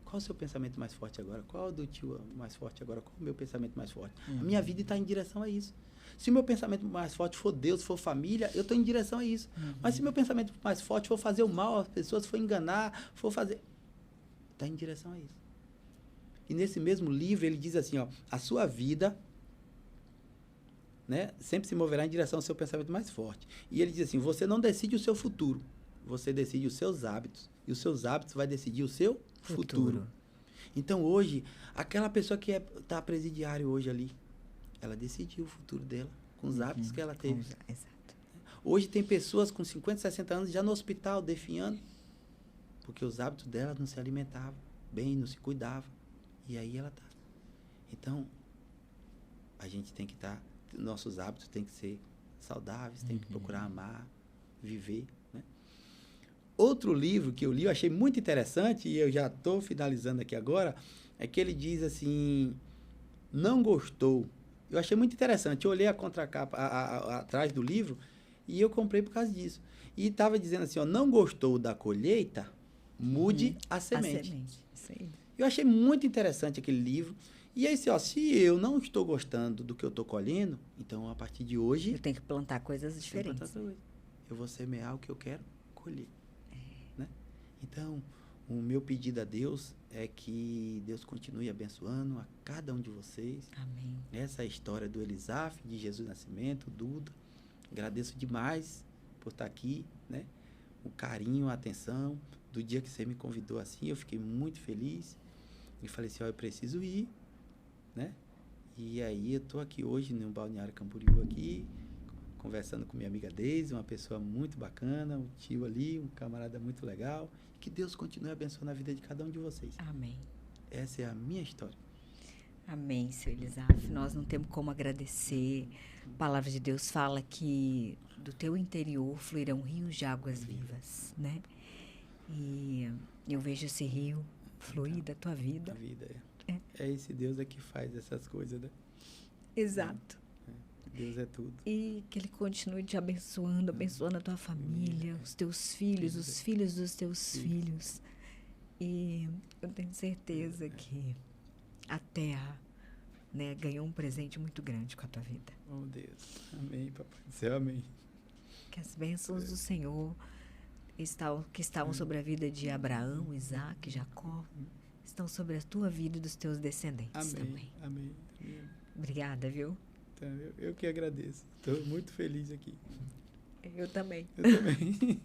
Qual o seu pensamento mais forte agora? Qual o do tio mais forte agora? Qual o meu pensamento mais forte? A minha vida está em direção a isso. Se o meu pensamento mais forte for Deus, for família, eu estou em direção a isso. Mas se meu pensamento mais forte for fazer o mal às pessoas, for enganar, for fazer... Está em direção a isso. E nesse mesmo livro ele diz assim, ó, a sua vida, né, sempre se moverá em direção ao seu pensamento mais forte. E ele diz assim, você não decide o seu futuro, você decide os seus hábitos. E os seus hábitos vai decidir o seu futuro. Então hoje, aquela pessoa que está presidiário hoje ali, ela decidiu o futuro dela, com os hábitos que ela teve. Exato. Hoje tem pessoas com 50, 60 anos já no hospital, definhando, porque os hábitos dela não se alimentavam bem, não se cuidavam. E aí ela tá. Então, a gente tem que estar... nossos hábitos têm que ser saudáveis, tem que procurar amar, viver. Né? Outro livro que eu li, eu achei muito interessante, e eu já estou finalizando aqui agora, é que ele diz assim, não gostou. Eu achei muito interessante. Eu olhei a contracapa atrás do livro e eu comprei por causa disso. E estava dizendo assim, ó, não gostou da colheita, mude a semente. Isso aí. Eu achei muito interessante aquele livro. E aí, ó, se eu não estou gostando do que eu estou colhendo, então, a partir de hoje... Eu tenho que plantar coisas diferentes. Eu vou semear o que eu quero colher. Né? Então, o meu pedido a Deus é que Deus continue abençoando a cada um de vocês. Amém. Essa é a história do Elisaf, de Jesus Nascimento, Duda. Agradeço demais por estar aqui, né? O carinho, a atenção. Do dia que você me convidou assim, eu fiquei muito feliz. E falei assim, ó, eu preciso ir, né? E aí eu tô aqui hoje no Balneário Camboriú aqui, conversando com minha amiga Deise, uma pessoa muito bacana, um tio ali, um camarada muito legal. Que Deus continue abençoando a vida de cada um de vocês. Amém. Essa é a minha história. Amém, seu Elisaf. Nós não temos como agradecer. A palavra de Deus fala que do teu interior fluirão rios de águas vivas, né? E eu vejo esse rio fluir da tua vida. A vida é esse Deus é que faz essas coisas, né? Exato. Deus é tudo. E que Ele continue te abençoando, abençoando a tua família, os teus filhos, os filhos dos teus filhos. E eu tenho certeza que a terra, né, ganhou um presente muito grande com a tua vida. Oh, Deus. Amém, Papai do céu, amém. Que as bênçãos do Senhor que estavam sobre a vida de Abraão, Isaac, Jacó, estão sobre a tua vida e dos teus descendentes também. Amém. Obrigada, viu? Então, eu que agradeço. Estou muito feliz aqui. Eu também. Eu também.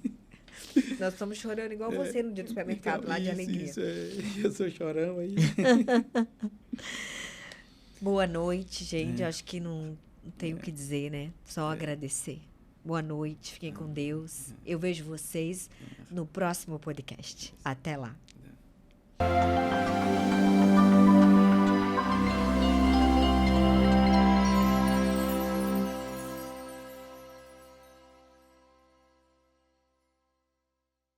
Nós estamos chorando igual você no dia do supermercado, então, lá de alegria. Eu sou chorão aí. Boa noite, gente. Acho que não tenho o que dizer, né? Só agradecer. Boa noite, fiquem com Deus. Eu vejo vocês no próximo podcast. Até lá.